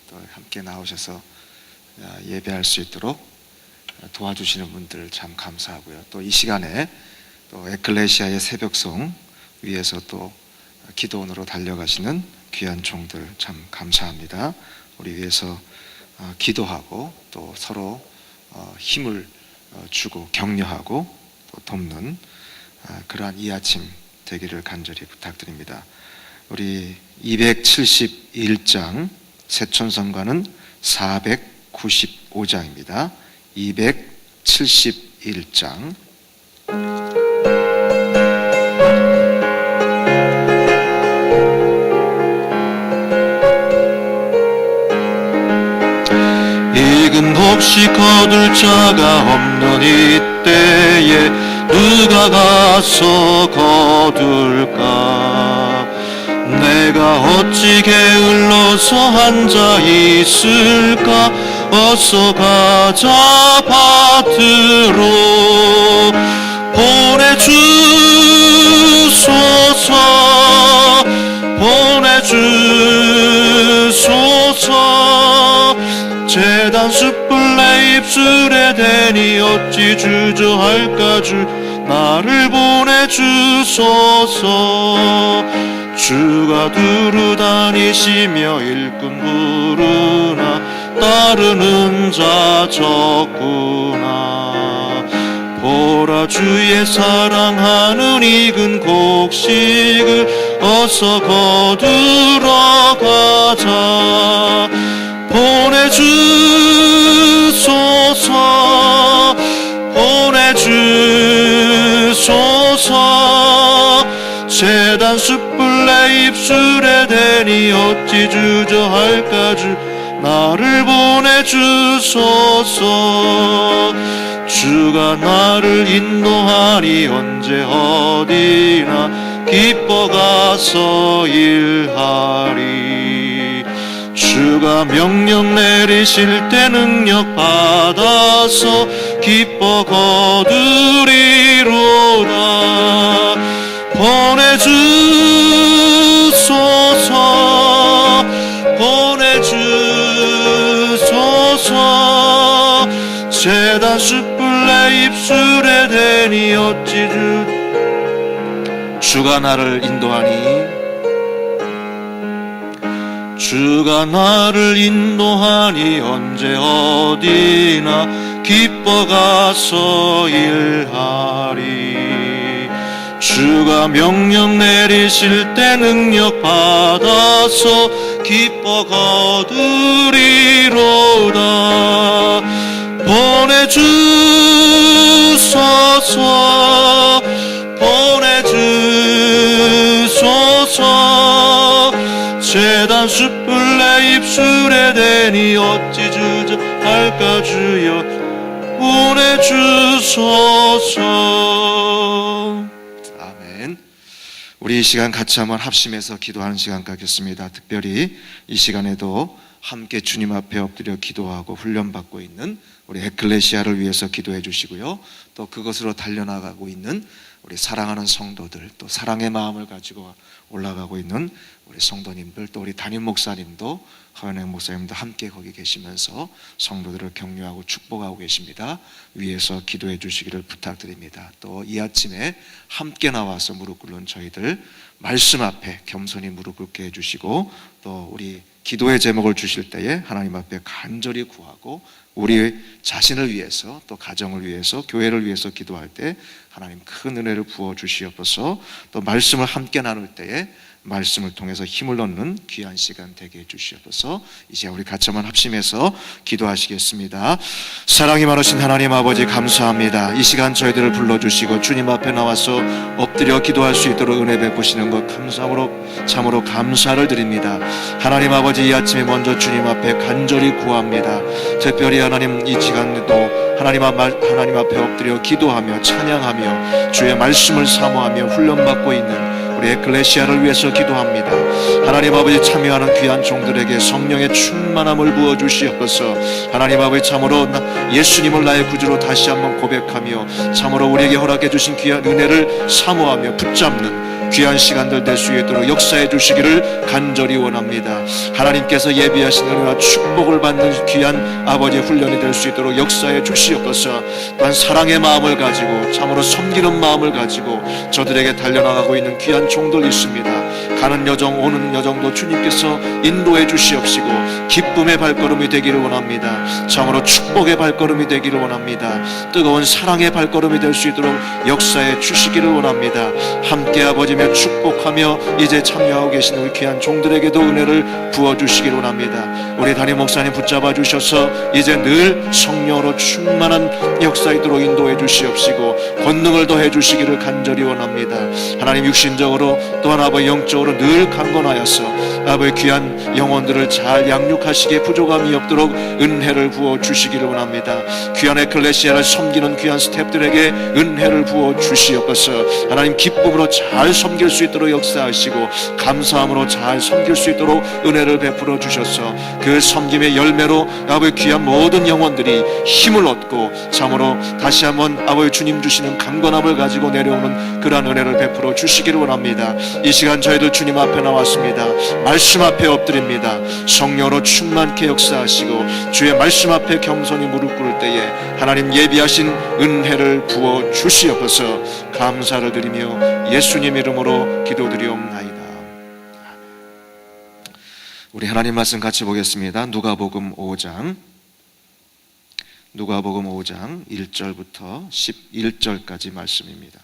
또 함께 나오셔서 예배할 수 있도록 도와주시는 분들 참 감사하고요. 또 이 시간에 또 에클레시아의 새벽송 위에서 또 기도원으로 달려가시는 귀한 종들 참 감사합니다. 우리 위해서 기도하고 또 서로 힘을 주고 격려하고 또 돕는 그러한 이 아침 되기를 간절히 부탁드립니다. 우리 271장 새천성가는 495장입니다. 271장 이근 혹시 거둘 자가 없는 이때에 누가 가서 거둘까? 내가 어찌 게을러서 앉아 있을까? 어서 가자 밭으로 보내주소서 보내주소서. 재단 숯불 내 입술에 대니 어찌 주저할까? 주 나를 보내주소서. 주가 두루 다니시며 일꾼 부르나 따르는 자 적구나. 보라 주의 사랑하는 익은 곡식을 어서 거두러 가자. 보내주소서 보내주소서. 재단 숯불 내 입술에 대니 어찌 주저할까? 주 나를 보내주소서. 주가 나를 인도하니 언제 어디나 기뻐 가서 일하리. 주가 명령 내리실 때 능력 받아서 기뻐 거두리로다. 보내주소서 보내주소서. 재단 숯불 내 입술에 대니 어찌 주가 나를 인도하니 주가 나를 인도하니 언제 어디나 기뻐 가서 일하리. 주가 명령 내리실 때 능력 받아서 기뻐 거두리로다. 보내주소서 보내주소서. 재단 숯불 내 입술에 대니 어찌 주저할까? 주여 보내주소서. 아멘. 우리 이 시간 같이 한번 합심해서 기도하는 시간 갖겠습니다. 특별히 이 시간에도 함께 주님 앞에 엎드려 기도하고 훈련받고 있는 우리 에클레시아를 위해서 기도해 주시고요. 또 그것으로 달려나가고 있는 우리 사랑하는 성도들, 또 사랑의 마음을 가지고 올라가고 있는 우리 성도님들, 또 우리 담임 목사님도, 허연행 목사님도 함께 거기 계시면서 성도들을 격려하고 축복하고 계십니다. 위에서 기도해 주시기를 부탁드립니다. 또 이 아침에 함께 나와서 무릎 꿇는 저희들 말씀 앞에 겸손히 무릎 꿇게 해주시고, 또 우리 기도의 제목을 주실 때에 하나님 앞에 간절히 구하고 우리 자신을 위해서, 또 가정을 위해서, 교회를 위해서 기도할 때 하나님 큰 은혜를 부어 주시옵소서. 또 말씀을 함께 나눌 때에 말씀을 통해서 힘을 얻는 귀한 시간 되게 해주시옵소서. 이제 우리 같이 한번 합심해서 기도하시겠습니다. 사랑이 많으신 하나님 아버지 감사합니다. 이 시간 저희들을 불러주시고 주님 앞에 나와서 엎드려 기도할 수 있도록 은혜 베푸시는 것 참으로 감사를 드립니다. 하나님 아버지, 이 아침에 먼저 주님 앞에 간절히 구합니다. 특별히 하나님 이 시간에도 하나님 앞에 엎드려 기도하며 찬양하며 주의 말씀을 사모하며 훈련받고 있는 우리 에클레시아를 위해서 기도합니다. 하나님 아버지, 참여하는 귀한 종들에게 성령의 충만함을 부어주시옵소서. 하나님 아버지, 참으로 예수님을 나의 구주로 다시 한번 고백하며 참으로 우리에게 허락해 주신 귀한 은혜를 사모하며 붙잡는 귀한 시간들 될 수 있도록 역사해 주시기를 간절히 원합니다. 하나님께서 예비하신 은혜와 축복을 받는 귀한 아버지의 훈련이 될 수 있도록 역사해 주시옵소서. 또한 사랑의 마음을 가지고 참으로 섬기는 마음을 가지고 저들에게 달려나가고 있는 귀한 종들 있습니다. 가는 여정 오는 여정도 주님께서 인도해 주시옵시고 기쁨의 발걸음이 되기를 원합니다. 참으로 축복의 발걸음이 되기를 원합니다. 뜨거운 사랑의 발걸음이 될 수 있도록 역사해 주시기를 원합니다. 함께 아버지며 축복하며 이제 참여하고 계신 우리 귀한 종들에게도 은혜를 부어주시기를 원합니다. 우리 담임 목사님 붙잡아 주셔서 이제 늘 성령으로 충만한 역사이도록 인도해 주시옵시고 권능을 더해 주시기를 간절히 원합니다. 하나님 육신적으로 또한 아버지 영적으로 늘 강건하여서 아버지 귀한 영혼들을 잘 양육하시기에 부족함이 없도록 은혜를 부어 주시기를 원합니다. 귀한 에클레시아를 섬기는 귀한 스태프들에게 은혜를 부어 주시옵소서. 하나님 기쁨으로 잘 섬길 수 있도록 역사하시고 감사함으로 잘 섬길 수 있도록 은혜를 베풀어 주셔서 그 섬김의 열매로 아버지 귀한 모든 영혼들이 힘을 얻고 참으로 다시 한번 아버지 주님 주시는 강건함을 가지고 내려오는 그러한 은혜를 베풀어 주시기를 원합니다. 이 시간 저희들 주님 앞에 나왔습니다. 말씀 앞에 엎드립니다. 성령으로 충만케 역사하시고 주의 말씀 앞에 겸손히 무릎 꿇을 때에 하나님 예비하신 은혜를 부어 주시옵소서. 감사를 드리며 예수님 이름으로 기도드리옵나이다. 우리 하나님 말씀 같이 보겠습니다. 누가복음 5장 1절부터 11절까지 말씀입니다.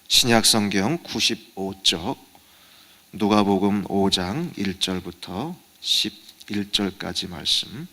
신약 성경 95쪽 누가복음 5장 1절부터 11절까지 말씀.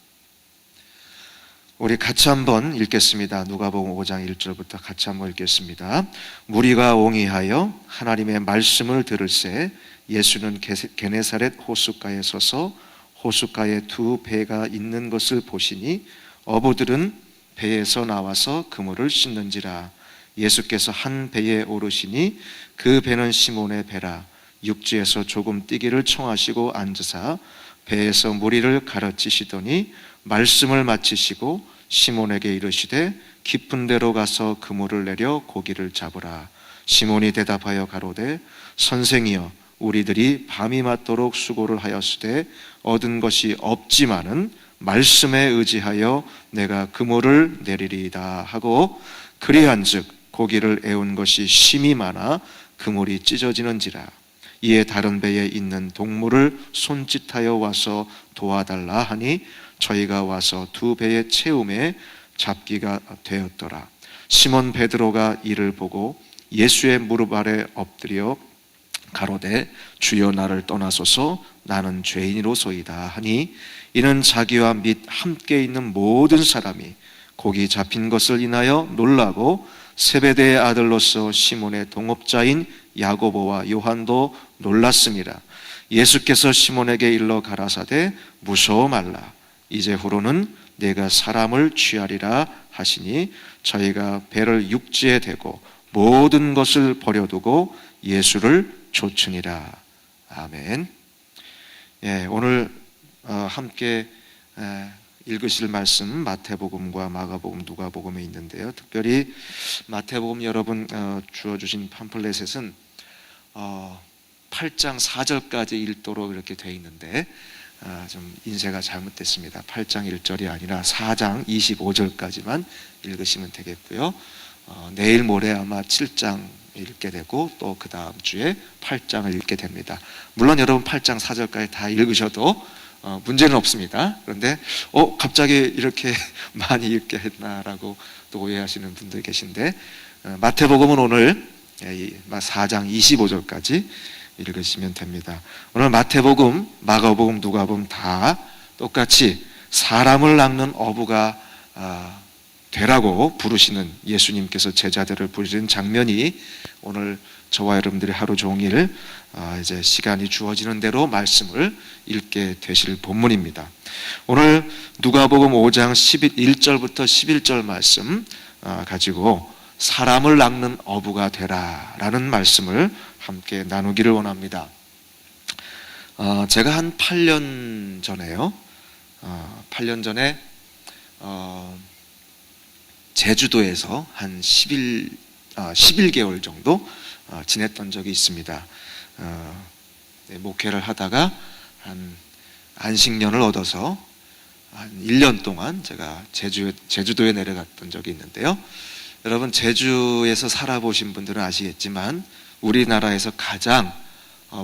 우리 같이 한번 읽겠습니다. 누가복음 5장 1절부터 같이 한번 읽겠습니다. 무리가 옹이하여 하나님의 말씀을 들을새 예수는 게네사렛 호숫가에 서서 호숫가에 두 배가 있는 것을 보시니 어부들은 배에서 나와서 그물을 씻는지라. 예수께서 한 배에 오르시니 그 배는 시몬의 배라. 육지에서 조금 뛰기를 청하시고 앉으사 배에서 무리를 가르치시더니 말씀을 마치시고 시몬에게 이르시되 깊은 데로 가서 그물을 내려 고기를 잡으라. 시몬이 대답하여 가로되 선생이여 우리들이 밤이 맞도록 수고를 하였으되 얻은 것이 없지만은 말씀에 의지하여 내가 그물을 내리리이다 하고 그리한즉 고기를 애운 것이 심히 많아 그물이 찢어지는지라. 이에 다른 배에 있는 동물을 손짓하여 와서 도와달라 하니 저희가 와서 두 배의 채움에 잡기가 되었더라. 시몬 베드로가 이를 보고 예수의 무릎 아래 엎드려 가로되 주여 나를 떠나소서 나는 죄인이로소이다 하니 이는 자기와 및 함께 있는 모든 사람이 고기 잡힌 것을 인하여 놀라고 세베대의 아들로서 시몬의 동업자인 야고보와 요한도 놀랐습니다. 예수께서 시몬에게 일러 가라사대 무서워 말라. 이제후로는 내가 사람을 취하리라 하시니 저희가 배를 육지에 대고 모든 것을 버려두고 예수를 좇으니라. 아멘. 예, 오늘 함께 읽으실 말씀 마태복음과 마가복음, 누가복음에 있는데요. 특별히 마태복음 여러분 주어주신 팜플렛에는 8장 4절까지 읽도록 이렇게 되어 있는데 좀 인쇄가 잘못됐습니다. 8장 1절이 아니라 4장 25절까지만 읽으시면 되겠고요. 내일 모레 아마 7장 읽게 되고 또 그 다음 주에 8장을 읽게 됩니다. 물론 여러분 8장 4절까지 다 읽으셔도 문제는 없습니다. 그런데 갑자기 이렇게 많이 읽게 했나라고 또 오해하시는 분들 계신데 마태복음은 오늘 4장 25절까지 읽으시면 됩니다. 오늘 마태복음, 마가복음, 누가복음 다 똑같이 사람을 낚는 어부가 되라고 부르시는 예수님께서 제자들을 부르시는 장면이 오늘 저와 여러분들이 하루 종일 이제 시간이 주어지는 대로 말씀을 읽게 되실 본문입니다. 오늘 누가복음 5장 1절부터 11절 말씀 가지고 사람을 낚는 어부가 되라라는 말씀을 함께 나누기를 원합니다. 제가 한 8년 전에요. 8년 전에 제주도에서 한 11개월 정도 지냈던 적이 있습니다. 목회를 하다가 한 안식년을 얻어서 한 1년 동안 제가 제주도에 내려갔던 적이 있는데요. 여러분, 제주에서 살아보신 분들은 아시겠지만 우리나라에서 가장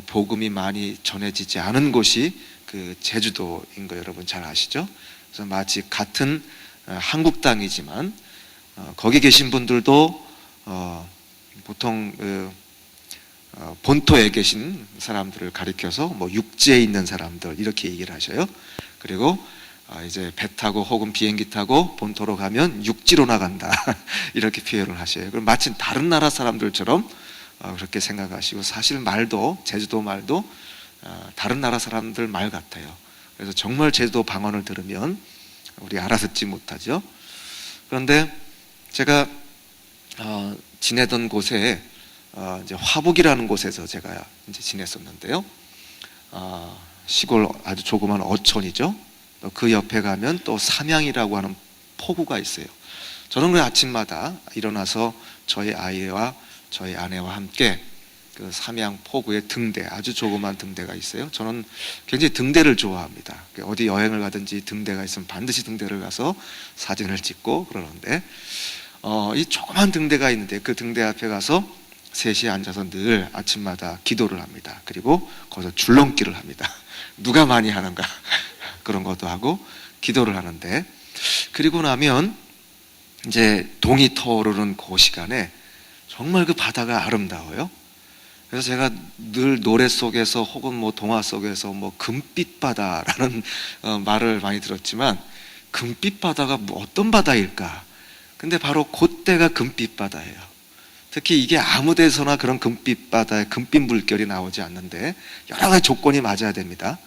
복음이 많이 전해지지 않은 곳이 그 제주도인 거 여러분 잘 아시죠? 그래서 마치 같은 한국 땅이지만 거기 계신 분들도 보통 본토에 계신 사람들을 가리켜서 뭐 육지에 있는 사람들 이렇게 얘기를 하셔요. 그리고 이제 배 타고 혹은 비행기 타고 본토로 가면 육지로 나간다 이렇게 표현을 하셔요. 그럼 마치 다른 나라 사람들처럼 그렇게 생각하시고, 사실 말도, 제주도 말도 다른 나라 사람들 말 같아요. 그래서 정말 제주도 방언을 들으면 우리 알아듣지 못하죠. 그런데 제가 지내던 곳에 이제 화북이라는 곳에서 제가 이제 지냈었는데요. 시골 아주 조그만 어촌이죠. 그 옆에 가면 또 삼양이라고 하는 포구가 있어요. 저는 그 아침마다 일어나서 저희 아이와 저희 아내와 함께 그 삼양 포구의 등대, 아주 조그만 등대가 있어요. 저는 굉장히 등대를 좋아합니다. 어디 여행을 가든지 등대가 있으면 반드시 등대를 가서 사진을 찍고 그러는데, 이 조그만 등대가 있는데 그 등대 앞에 가서 셋이 앉아서 늘 아침마다 기도를 합니다. 그리고 거기서 줄넘기를 합니다. 누가 많이 하는가 그런 것도 하고 기도를 하는데, 그리고 나면 이제 동이 터오르는 그 시간에 정말 그 바다가 아름다워요. 그래서 제가 늘 노래 속에서 혹은 뭐 동화 속에서 뭐 금빛 바다라는 말을 많이 들었지만, 금빛 바다가 뭐 어떤 바다일까? 근데 바로 그때가 금빛 바다예요. 특히 이게 아무 데서나 그런 금빛 바다에 금빛 물결이 나오지 않는데 여러 가지 조건이 맞아야 됩니다.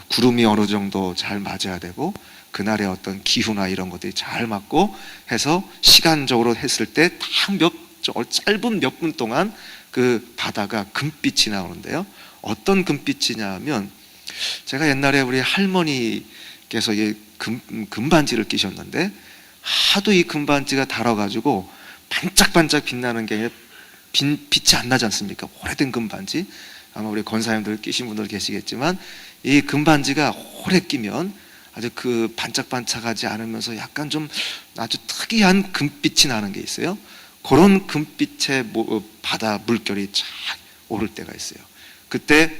구름이 어느 정도 잘 맞아야 되고, 그날의 어떤 기후나 이런 것들이 잘 맞고 해서 시간적으로 했을 때 딱 짧은 몇 분 동안 그 바다가 금빛이 나오는데요. 어떤 금빛이냐 하면, 제가 옛날에 우리 할머니께서 금반지를 끼셨는데 하도 이 금반지가 달아가지고 반짝반짝 빛나는 게 빛이 안 나지 않습니까? 오래된 금반지. 아마 우리 권사님들 끼신 분들 계시겠지만 이 금반지가 오래 끼면 아주 그 반짝반짝하지 않으면서 약간 좀 아주 특이한 금빛이 나는 게 있어요. 그런 금빛의 바다 물결이 쫙 오를 때가 있어요. 그때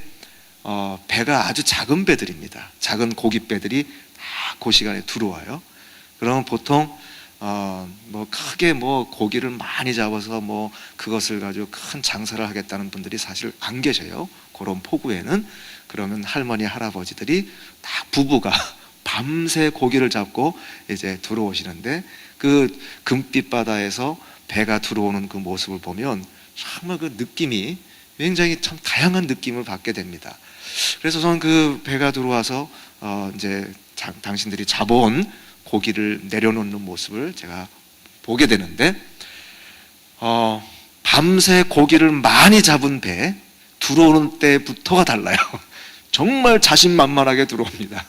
배가 아주 작은 배들입니다. 작은 고깃배들이 다 그 시간에 들어와요. 그러면 보통 뭐 크게 뭐 고기를 많이 잡아서 뭐 그것을 가지고 큰 장사를 하겠다는 분들이 사실 안 계셔요. 그런 포구에는. 그러면 할머니 할아버지들이 다 부부가 밤새 고기를 잡고 이제 들어오시는데, 그 금빛 바다에서 배가 들어오는 그 모습을 보면 정말 그 느낌이 굉장히 참 다양한 느낌을 받게 됩니다. 그래서 저는 그 배가 들어와서 이제 당신들이 잡아온 고기를 내려놓는 모습을 제가 보게 되는데, 밤새 고기를 많이 잡은 배 들어오는 때부터가 달라요. 정말 자신만만하게 들어옵니다.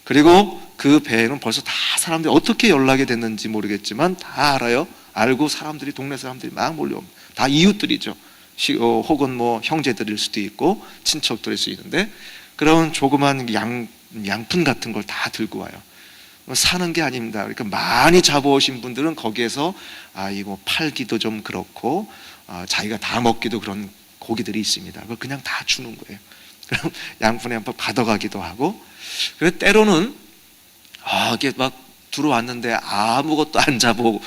그리고 그 배에는 벌써 다 사람들이 어떻게 연락이 됐는지 모르겠지만 다 알아요. 알고 사람들이, 동네 사람들이 막 몰려옵니다. 다 이웃들이죠. 혹은 뭐 형제들일 수도 있고 친척들일 수 있는데, 그런 조그만 양푼 같은 걸 다 들고 와요. 사는 게 아닙니다. 그러니까 많이 잡아오신 분들은 거기에서 이거 팔기도 좀 그렇고 자기가 다 먹기도 그런 고기들이 있습니다. 그걸 그냥 다 주는 거예요. 그럼 양푼에 한번 받아가기도 하고, 그래서 때로는 이게 막 들어왔는데 아무것도 안 잡아오고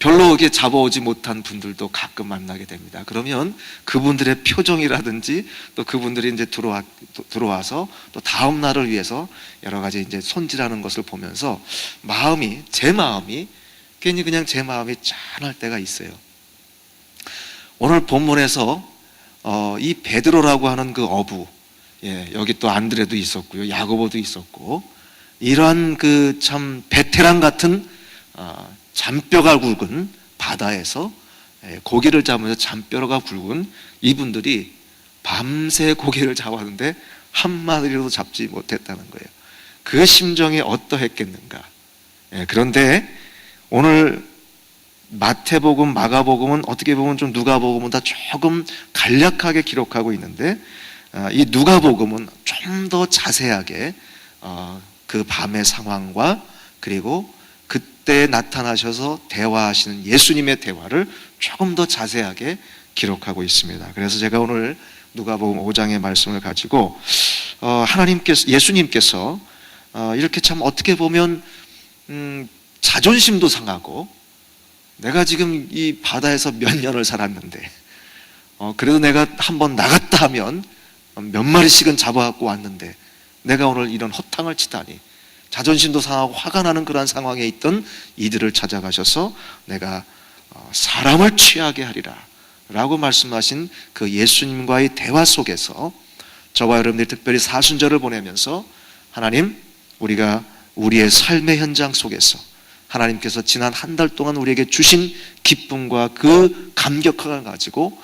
별로 이렇게 잡아오지 못한 분들도 가끔 만나게 됩니다. 그러면 그분들의 표정이라든지 또 그분들이 이제 들어와서 또 다음 날을 위해서 여러 가지 이제 손질하는 것을 보면서 제 마음이 괜히 그냥 제 마음이 짠할 때가 있어요. 오늘 본문에서 이 베드로라고 하는 그 어부, 여기 또 안드레도 있었고요, 야고보도 있었고, 이러한 그 참 베테랑 같은 잔뼈가 굵은 바다에서 고기를 잡으면서 잔뼈가 굵은 이분들이 밤새 고기를 잡았는데 한 마리라도 잡지 못했다는 거예요. 그 심정이 어떠했겠는가. 그런데 오늘 마태복음, 마가복음은 어떻게 보면 좀 누가복음보다 조금 간략하게 기록하고 있는데, 이 누가복음은 좀 더 자세하게 그 밤의 상황과 그리고 그때 나타나셔서 대화하시는 예수님의 대화를 조금 더 자세하게 기록하고 있습니다. 그래서 제가 오늘 누가복음 5장의 말씀을 가지고 예수님께서 이렇게 참 어떻게 보면 자존심도 상하고, 내가 지금 이 바다에서 몇 년을 살았는데 그래도 내가 한번 나갔다 하면 몇 마리씩은 잡아갖고 왔는데 내가 오늘 이런 허탕을 치다니, 자존심도 상하고 화가 나는 그러한 상황에 있던 이들을 찾아가셔서 내가 사람을 취하게 하리라 라고 말씀하신 그 예수님과의 대화 속에서 저와 여러분들이 특별히 사순절을 보내면서 하나님, 우리가 우리의 삶의 현장 속에서 하나님께서 지난 한 달 동안 우리에게 주신 기쁨과 그 감격함을 가지고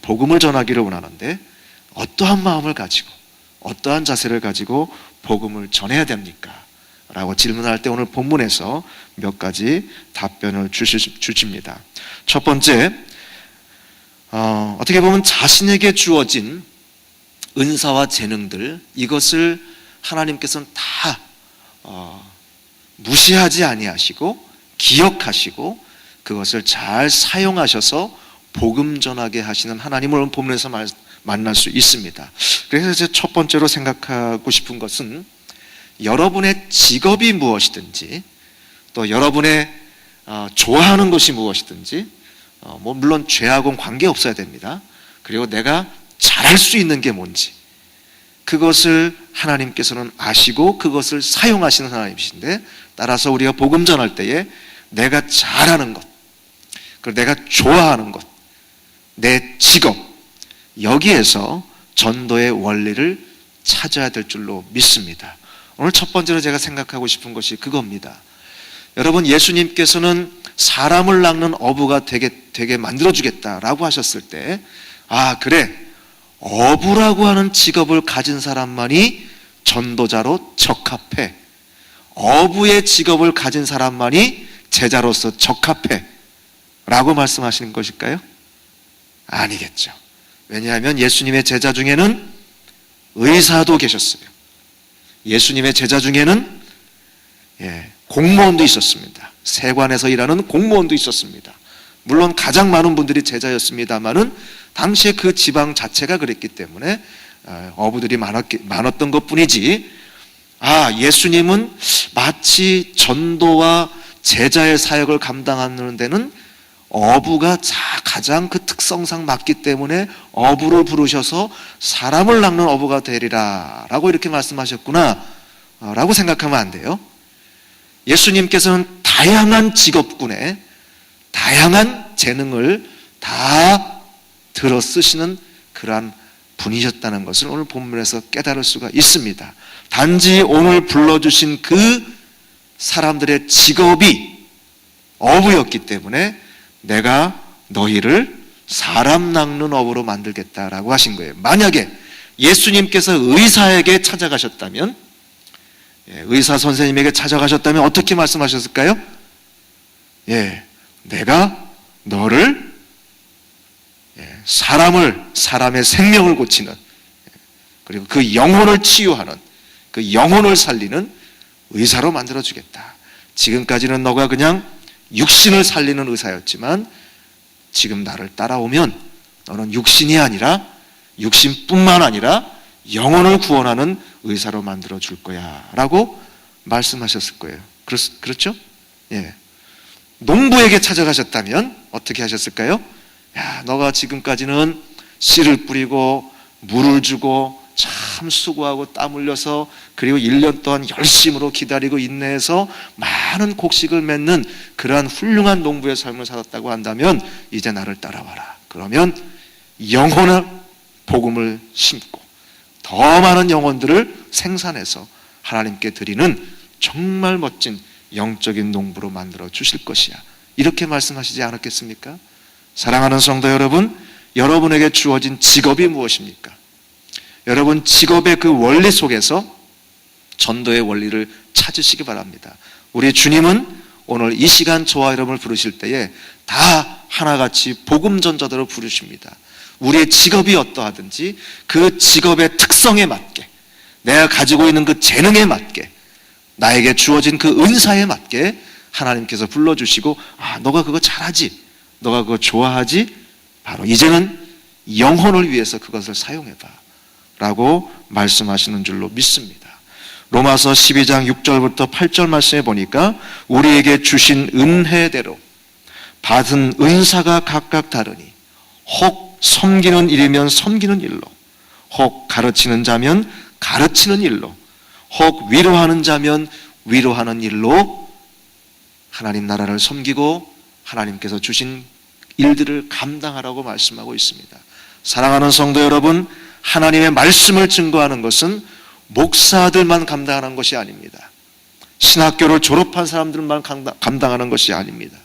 복음을 전하기를 원하는데, 어떠한 마음을 가지고 어떠한 자세를 가지고 복음을 전해야 됩니까? 라고 질문할 때 오늘 본문에서 몇 가지 답변을 주십니다. 첫 번째, 어떻게 보면 자신에게 주어진 은사와 재능들, 이것을 하나님께서는 다 무시하지 아니하시고 기억하시고 그것을 잘 사용하셔서 복음 전하게 하시는 하나님을 오늘 본문에서 만날 수 있습니다. 그래서 제 첫 번째로 생각하고 싶은 것은, 여러분의 직업이 무엇이든지 또 여러분의 좋아하는 것이 무엇이든지 물론 죄하고는 관계없어야 됩니다. 그리고 내가 잘할 수 있는 게 뭔지 그것을 하나님께서는 아시고 그것을 사용하시는 하나님이신데, 따라서 우리가 복음 전할 때에 내가 잘하는 것, 그리고 내가 좋아하는 것, 내 직업, 여기에서 전도의 원리를 찾아야 될 줄로 믿습니다. 오늘 첫 번째로 제가 생각하고 싶은 것이 그겁니다. 여러분, 예수님께서는 사람을 낚는 어부가 되게 만들어주겠다라고 하셨을 때, 그래, 어부라고 하는 직업을 가진 사람만이 전도자로 적합해, 어부의 직업을 가진 사람만이 제자로서 적합해 라고 말씀하시는 것일까요? 아니겠죠. 왜냐하면 예수님의 제자 중에는 의사도 계셨어요. 예수님의 제자 중에는 공무원도 있었습니다. 세관에서 일하는 공무원도 있었습니다. 물론 가장 많은 분들이 제자였습니다마는 당시에 그 지방 자체가 그랬기 때문에 어부들이 많았던 것뿐이지, 예수님은 마치 전도와 제자의 사역을 감당하는 데는 어부가 가장 그 특성상 맞기 때문에 어부를 부르셔서 사람을 낚는 어부가 되리라 라고 이렇게 말씀하셨구나 라고 생각하면 안 돼요. 예수님께서는 다양한 직업군에 다양한 재능을 다 들어 쓰시는 그러한 분이셨다는 것을 오늘 본문에서 깨달을 수가 있습니다. 단지 오늘 불러주신 그 사람들의 직업이 어부였기 때문에 내가 너희를 사람 낚는 어부로 만들겠다라고 하신 거예요. 만약에 예수님께서 의사에게 찾아가셨다면, 의사 선생님에게 찾아가셨다면 어떻게 말씀하셨을까요? 내가 너를 사람의 생명을 고치는, 그리고 그 영혼을 치유하는, 그 영혼을 살리는 의사로 만들어주겠다. 지금까지는 너가 그냥 육신을 살리는 의사였지만 지금 나를 따라오면 너는 육신뿐만 아니라 영혼을 구원하는 의사로 만들어줄 거야 라고 말씀하셨을 거예요. 그렇죠? 농부에게 찾아가셨다면 어떻게 하셨을까요? 너가 지금까지는 씨를 뿌리고 물을 주고 참 수고하고 땀 흘려서 그리고 1년 동안 열심으로 기다리고 인내해서 많은 곡식을 맺는 그러한 훌륭한 농부의 삶을 살았다고 한다면 이제 나를 따라와라. 그러면 영혼의 복음을 심고 더 많은 영혼들을 생산해서 하나님께 드리는 정말 멋진 영적인 농부로 만들어 주실 것이야. 이렇게 말씀하시지 않았겠습니까? 사랑하는 성도 여러분, 여러분에게 주어진 직업이 무엇입니까? 여러분 직업의 그 원리 속에서 전도의 원리를 찾으시기 바랍니다. 우리 주님은 오늘 이 시간 저와 여러분을 부르실 때에 다 하나같이 복음 전자들로 부르십니다. 우리의 직업이 어떠하든지 그 직업의 특성에 맞게, 내가 가지고 있는 그 재능에 맞게, 나에게 주어진 그 은사에 맞게 하나님께서 불러주시고, 너가 그거 잘하지, 너가 그거 좋아하지, 바로 이제는 영혼을 위해서 그것을 사용해봐 라고 말씀하시는 줄로 믿습니다. 로마서 12장 6절부터 8절 말씀에 보니까 우리에게 주신 은혜대로 받은 은사가 각각 다르니 혹 섬기는 일이면 섬기는 일로, 혹 가르치는 자면 가르치는 일로, 혹 위로하는 자면 위로하는 일로 하나님 나라를 섬기고 하나님께서 주신 일들을 감당하라고 말씀하고 있습니다. 사랑하는 성도 여러분, 하나님의 말씀을 증거하는 것은 목사들만 감당하는 것이 아닙니다. 신학교를 졸업한 사람들만 감당하는 것이 아닙니다.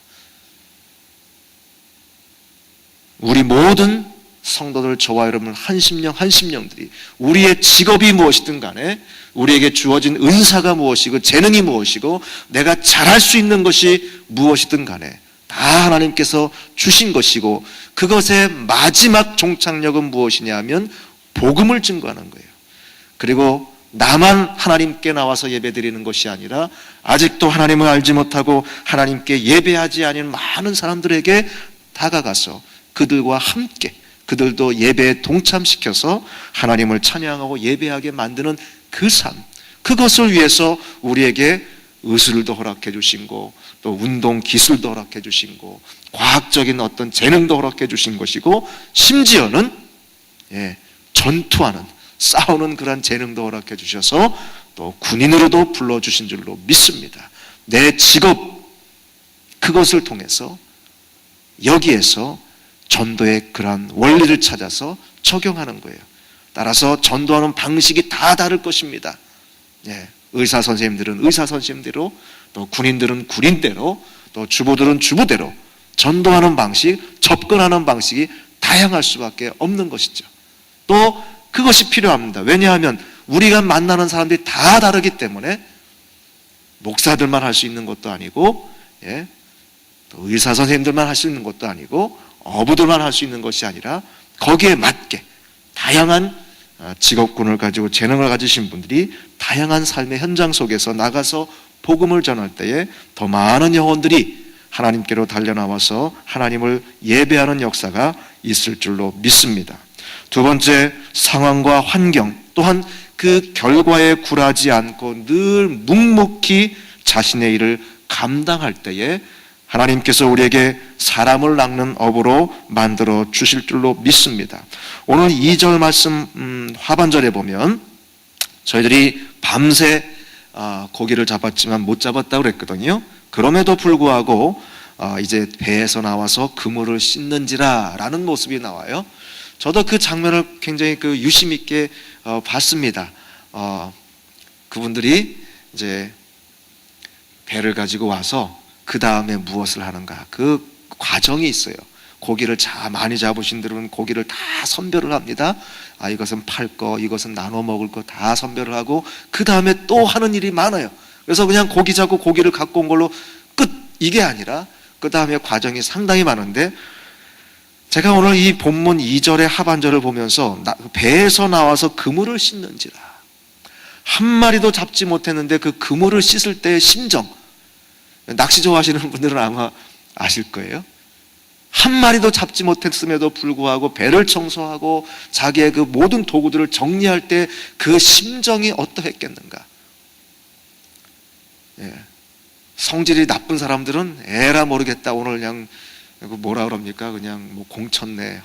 우리 모든 성도들, 저와 여러분 한 심령들이 우리의 직업이 무엇이든 간에, 우리에게 주어진 은사가 무엇이고 재능이 무엇이고 내가 잘할 수 있는 것이 무엇이든 간에 다 하나님께서 주신 것이고, 그것의 마지막 종착역은 무엇이냐 하면 복음을 증거하는 거예요. 그리고 나만 하나님께 나와서 예배드리는 것이 아니라 아직도 하나님을 알지 못하고 하나님께 예배하지 않은 많은 사람들에게 다가가서 그들과 함께, 그들도 예배에 동참시켜서 하나님을 찬양하고 예배하게 만드는 그 삶, 그것을 위해서 우리에게 의술도 허락해 주시고 또 운동 기술도 허락해 주시고 과학적인 어떤 재능도 허락해 주신 것이고, 심지어는 전투하는, 싸우는 그런 재능도 허락해 주셔서 또 군인으로도 불러주신 줄로 믿습니다. 내 직업, 그것을 통해서 여기에서 전도의 그러한 원리를 찾아서 적용하는 거예요. 따라서 전도하는 방식이 다 다를 것입니다. 의사 선생님들은 의사 선생님대로, 또 군인들은 군인대로, 또 주부들은 주부대로 전도하는 방식, 접근하는 방식이 다양할 수밖에 없는 것이죠. 또 그것이 필요합니다. 왜냐하면 우리가 만나는 사람들이 다 다르기 때문에 목사들만 할 수 있는 것도 아니고, 또 의사 선생님들만 할 수 있는 것도 아니고, 어부들만 할 수 있는 것이 아니라 거기에 맞게 다양한 직업군을 가지고 재능을 가지신 분들이 다양한 삶의 현장 속에서 나가서 복음을 전할 때에 더 많은 영혼들이 하나님께로 달려나와서 하나님을 예배하는 역사가 있을 줄로 믿습니다. 두 번째, 상황과 환경, 또한 그 결과에 굴하지 않고 늘 묵묵히 자신의 일을 감당할 때에 하나님께서 우리에게 사람을 낚는 업으로 만들어 주실 줄로 믿습니다. 오늘 2절 말씀 하반절에 보면 저희들이 밤새 고기를 잡았지만 못 잡았다고 그랬거든요. 그럼에도 불구하고 이제 배에서 나와서 그물을 씻는지라 라는 모습이 나와요. 저도 그 장면을 굉장히 유심 있게 봤습니다. 그분들이 이제 배를 가지고 와서 그 다음에 무엇을 하는가, 그 과정이 있어요. 고기를 많이 잡으신 분들은 고기를 다 선별을 합니다. 이것은 팔 거, 이것은 나눠 먹을 거 다 선별을 하고 그 다음에 또 하는 일이 많아요. 그래서 그냥 고기 잡고 고기를 갖고 온 걸로 끝, 이게 아니라 그 다음에 과정이 상당히 많은데, 제가 오늘 이 본문 2절의 하반절을 보면서 배에서 나와서 그물을 씻는지라, 한 마리도 잡지 못했는데 그 그물을 씻을 때의 심정, 낚시 좋아하시는 분들은 아마 아실 거예요. 한 마리도 잡지 못했음에도 불구하고 배를 청소하고 자기의 그 모든 도구들을 정리할 때 그 심정이 어떠했겠는가. 성질이 나쁜 사람들은 에라 모르겠다, 오늘 그냥 뭐라 그럽니까, 그냥 뭐 공쳤네,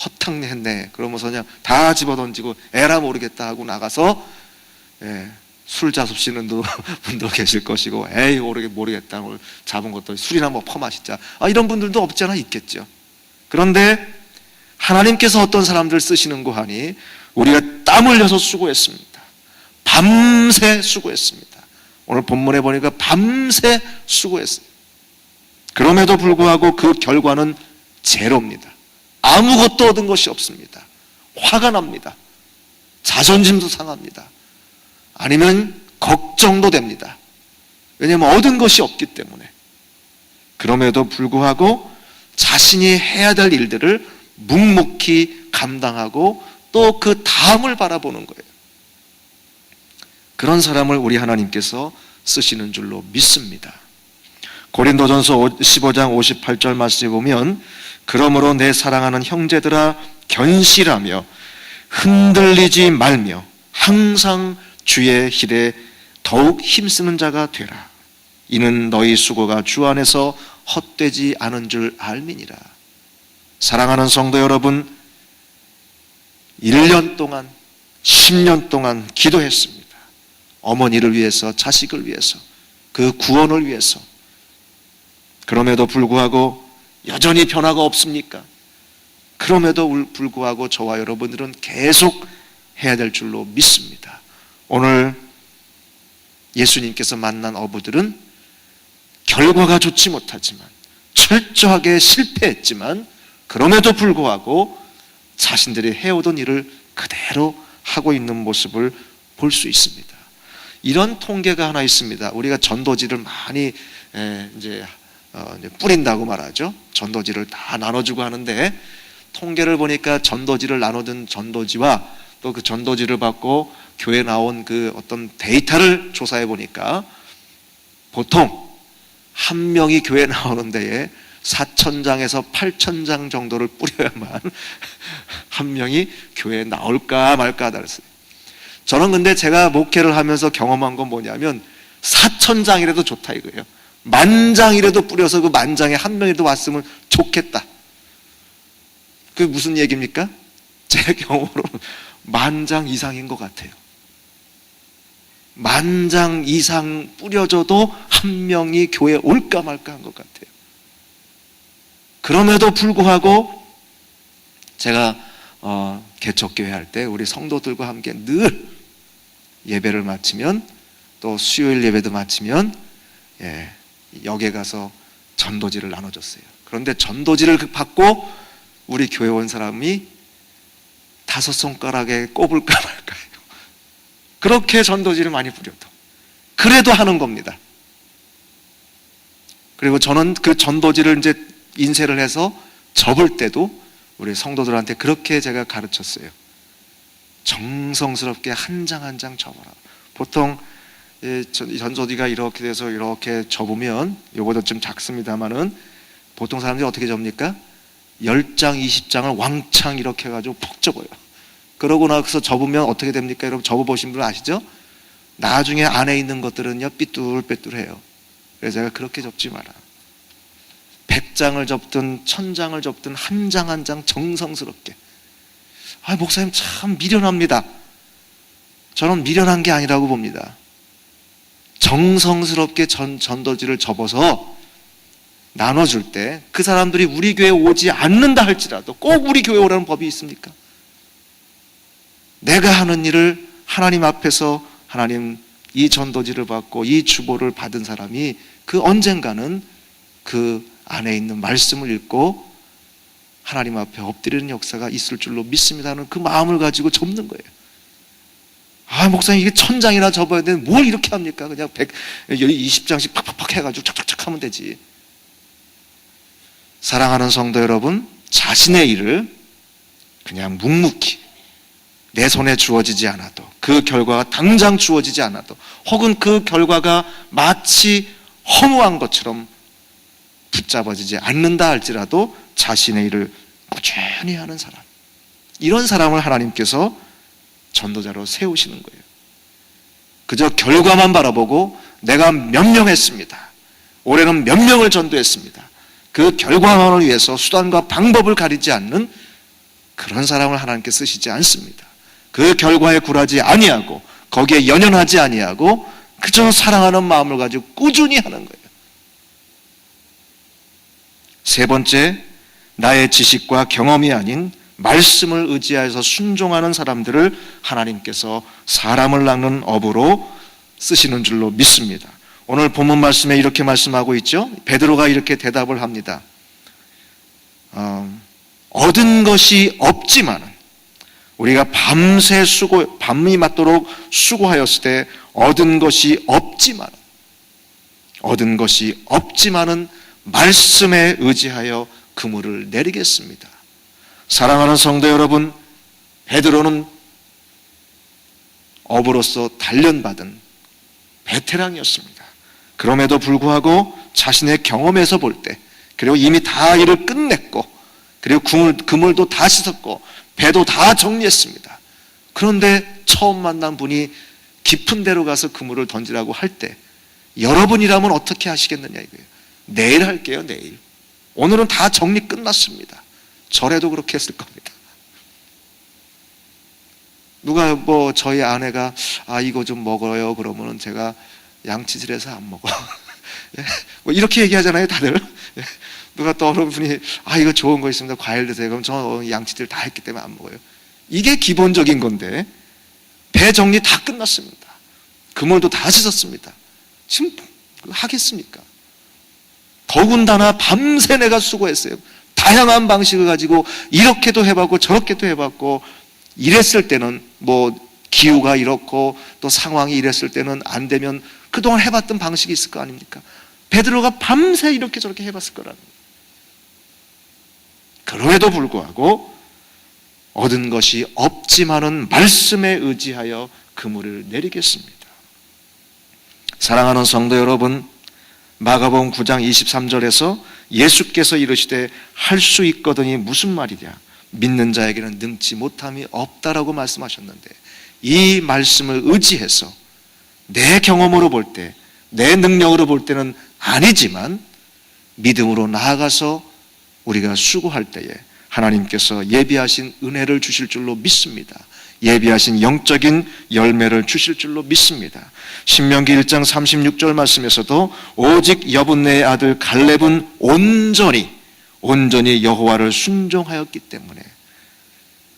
헛탕네 했네, 그러면서 그냥 다 집어던지고 에라 모르겠다 하고 나가서 술 자습시는 분도 계실 것이고, 에이 모르겠다, 오늘 잡은 것도 술이나 뭐 퍼마시자, 이런 분들도 없지 않아 있겠죠. 그런데 하나님께서 어떤 사람들 쓰시는고 하니 우리가 땀 흘려서 수고했습니다. 밤새 수고했습니다. 오늘 본문에 보니까 밤새 수고했습니다. 그럼에도 불구하고 그 결과는 제로입니다. 아무것도 얻은 것이 없습니다. 화가 납니다. 자존심도 상합니다. 아니면 걱정도 됩니다. 왜냐하면 얻은 것이 없기 때문에. 그럼에도 불구하고 자신이 해야 될 일들을 묵묵히 감당하고 또 그 다음을 바라보는 거예요. 그런 사람을 우리 하나님께서 쓰시는 줄로 믿습니다. 고린도전서 15장 58절 말씀에 보면 그러므로 내 사랑하는 형제들아 견실하며 흔들리지 말며 항상 주의 일에 더욱 힘쓰는 자가 되라. 이는 너희 수고가 주 안에서 헛되지 않은 줄 알미니라. 사랑하는 성도 여러분, 1년 동안 10년 동안 기도했습니다. 어머니를 위해서, 자식을 위해서, 그 구원을 위해서. 그럼에도 불구하고 여전히 변화가 없습니까? 그럼에도 불구하고 저와 여러분들은 계속 해야 될 줄로 믿습니다. 오늘 예수님께서 만난 어부들은 결과가 좋지 못하지만, 철저하게 실패했지만, 그럼에도 불구하고 자신들이 해오던 일을 그대로 하고 있는 모습을 볼 수 있습니다. 이런 통계가 하나 있습니다. 우리가 전도지를 많이 이제 뿌린다고 말하죠. 전도지를 다 나눠주고 하는데, 통계를 보니까 전도지를 나눠준 전도지와 또 그 전도지를 받고 교회 나온 그 어떤 데이터를 조사해 보니까 보통 한 명이 교회 나오는 데에 4,000장에서 8,000장 정도를 뿌려야만 한 명이 교회에 나올까 말까 하다랬어요. 저는 근데 제가 목회를 하면서 경험한 건 뭐냐면 4,000장이라도 좋다 이거예요. 10,000장이라도 뿌려서 그 10,000장에 한 명이라도 왔으면 좋겠다. 그게 무슨 얘기입니까? 제 경험으로는 10,000장 이상인 것 같아요. 10,000장 이상 뿌려줘도 한 명이 교회에 올까 말까 한 것 같아요. 그럼에도 불구하고 제가 개척교회 할 때 우리 성도들과 함께 늘 예배를 마치면, 또 수요일 예배도 마치면 역에 가서 전도지를 나눠줬어요. 그런데 전도지를 받고 우리 교회 온 사람이 5손가락에 꼽을까 말까요. 그렇게 전도지를 많이 뿌려도 그래도 하는 겁니다. 그리고 저는 그 전도지를 이제 인쇄를 해서 접을 때도 우리 성도들한테 그렇게 제가 가르쳤어요. 정성스럽게 한 장 한 장 접어라. 보통 전도지가 이렇게 돼서 이렇게 접으면, 이거보다 좀 작습니다만은 보통 사람들이 어떻게 접니까? 10장, 20장을 왕창 이렇게 해가지고 푹 접어요. 그러고 나서 접으면 어떻게 됩니까? 여러분 접어보신 분 아시죠? 나중에 안에 있는 것들은요 삐뚤빼뚤해요. 그래서 제가 그렇게 접지 마라. 100장을 접든 1000장을 접든 한 장 한 장 정성스럽게. 목사님 참 미련합니다. 저는 미련한 게 아니라고 봅니다. 정성스럽게 전도지를 접어서 나눠줄 때 그 사람들이 우리 교회에 오지 않는다 할지라도 꼭 우리 교회에 오라는 법이 있습니까? 내가 하는 일을 하나님 앞에서, 하나님 이 전도지를 받고 이 주보를 받은 사람이 그 언젠가는 그 안에 있는 말씀을 읽고 하나님 앞에 엎드리는 역사가 있을 줄로 믿습니다 하는 그 마음을 가지고 접는 거예요. 목사님 이게 1000장이나 접어야 되는데 뭘 이렇게 합니까? 그냥 120장씩 팍팍팍 해가지고 착착착 하면 되지. 사랑하는 성도 여러분, 자신의 일을 그냥 묵묵히 내 손에 주어지지 않아도, 그 결과가 당장 주어지지 않아도, 혹은 그 결과가 마치 허무한 것처럼 붙잡아지지 않는다 할지라도 자신의 일을 꾸준히 하는 사람, 이런 사람을 하나님께서 전도자로 세우시는 거예요. 그저 결과만 바라보고 내가 몇 명 했습니다, 올해는 몇 명을 전도했습니다, 그 결과만을 위해서 수단과 방법을 가리지 않는 그런 사람을 하나님께 쓰시지 않습니다. 그 결과에 굴하지 아니하고 거기에 연연하지 아니하고 그저 사랑하는 마음을 가지고 꾸준히 하는 거예요. 세 번째, 나의 지식과 경험이 아닌 말씀을 의지하여서 순종하는 사람들을 하나님께서 사람을 낚는 어부로 쓰시는 줄로 믿습니다. 오늘 본문 말씀에 이렇게 말씀하고 있죠. 베드로가 이렇게 대답을 합니다. 얻은 것이 없지만은, 우리가 밤새 밤이 맞도록 수고하였을 때 얻은 것이 없지만은 말씀에 의지하여 그물을 내리겠습니다. 사랑하는 성도 여러분, 베드로는 어부로서 단련받은 베테랑이었습니다. 그럼에도 불구하고 자신의 경험에서 볼 때, 그리고 이미 다 일을 끝냈고, 그리고 그물도 다 씻었고 배도 다 정리했습니다. 그런데 처음 만난 분이 깊은 데로 가서 그물을 던지라고 할 때 여러분이라면 어떻게 하시겠느냐 이거예요. 내일 할게요, 내일. 오늘은 다 정리 끝났습니다. 저래도 그렇게 했을 겁니다. 누가 저희 아내가 이거 좀 먹어요 그러면은 제가 양치질해서 안 먹어. 이렇게 얘기하잖아요, 다들. 누가 또 어느 분이 이거 좋은 거 있습니다, 과일 드세요. 그럼 저 양치질 다 했기 때문에 안 먹어요. 이게 기본적인 건데 배 정리 다 끝났습니다. 그물도 다 씻었습니다. 지금 하겠습니까? 더군다나 밤새 내가 수고했어요. 다양한 방식을 가지고 이렇게도 해봤고 저렇게도 해봤고, 이랬을 때는 기후가 이렇고 또 상황이 이랬을 때는 안 되면 그동안 해봤던 방식이 있을 거 아닙니까? 베드로가 밤새 이렇게 저렇게 해봤을 거라는 거예요. 그럼에도 불구하고 얻은 것이 없지만은 말씀에 의지하여 그물을 내리겠습니다. 사랑하는 성도 여러분, 마가복음 9장 23절에서 예수께서 이르시되 할 수 있거든이 무슨 말이냐, 믿는 자에게는 능치 못함이 없다라고 말씀하셨는데, 이 말씀을 의지해서 내 경험으로 볼 때, 내 능력으로 볼 때는 아니지만 믿음으로 나아가서 우리가 수고할 때에 하나님께서 예비하신 은혜를 주실 줄로 믿습니다. 예비하신 영적인 열매를 주실 줄로 믿습니다. 신명기 1장 36절 말씀에서도 오직 여분네의 아들 갈렙은 온전히 여호와를 순종하였기 때문에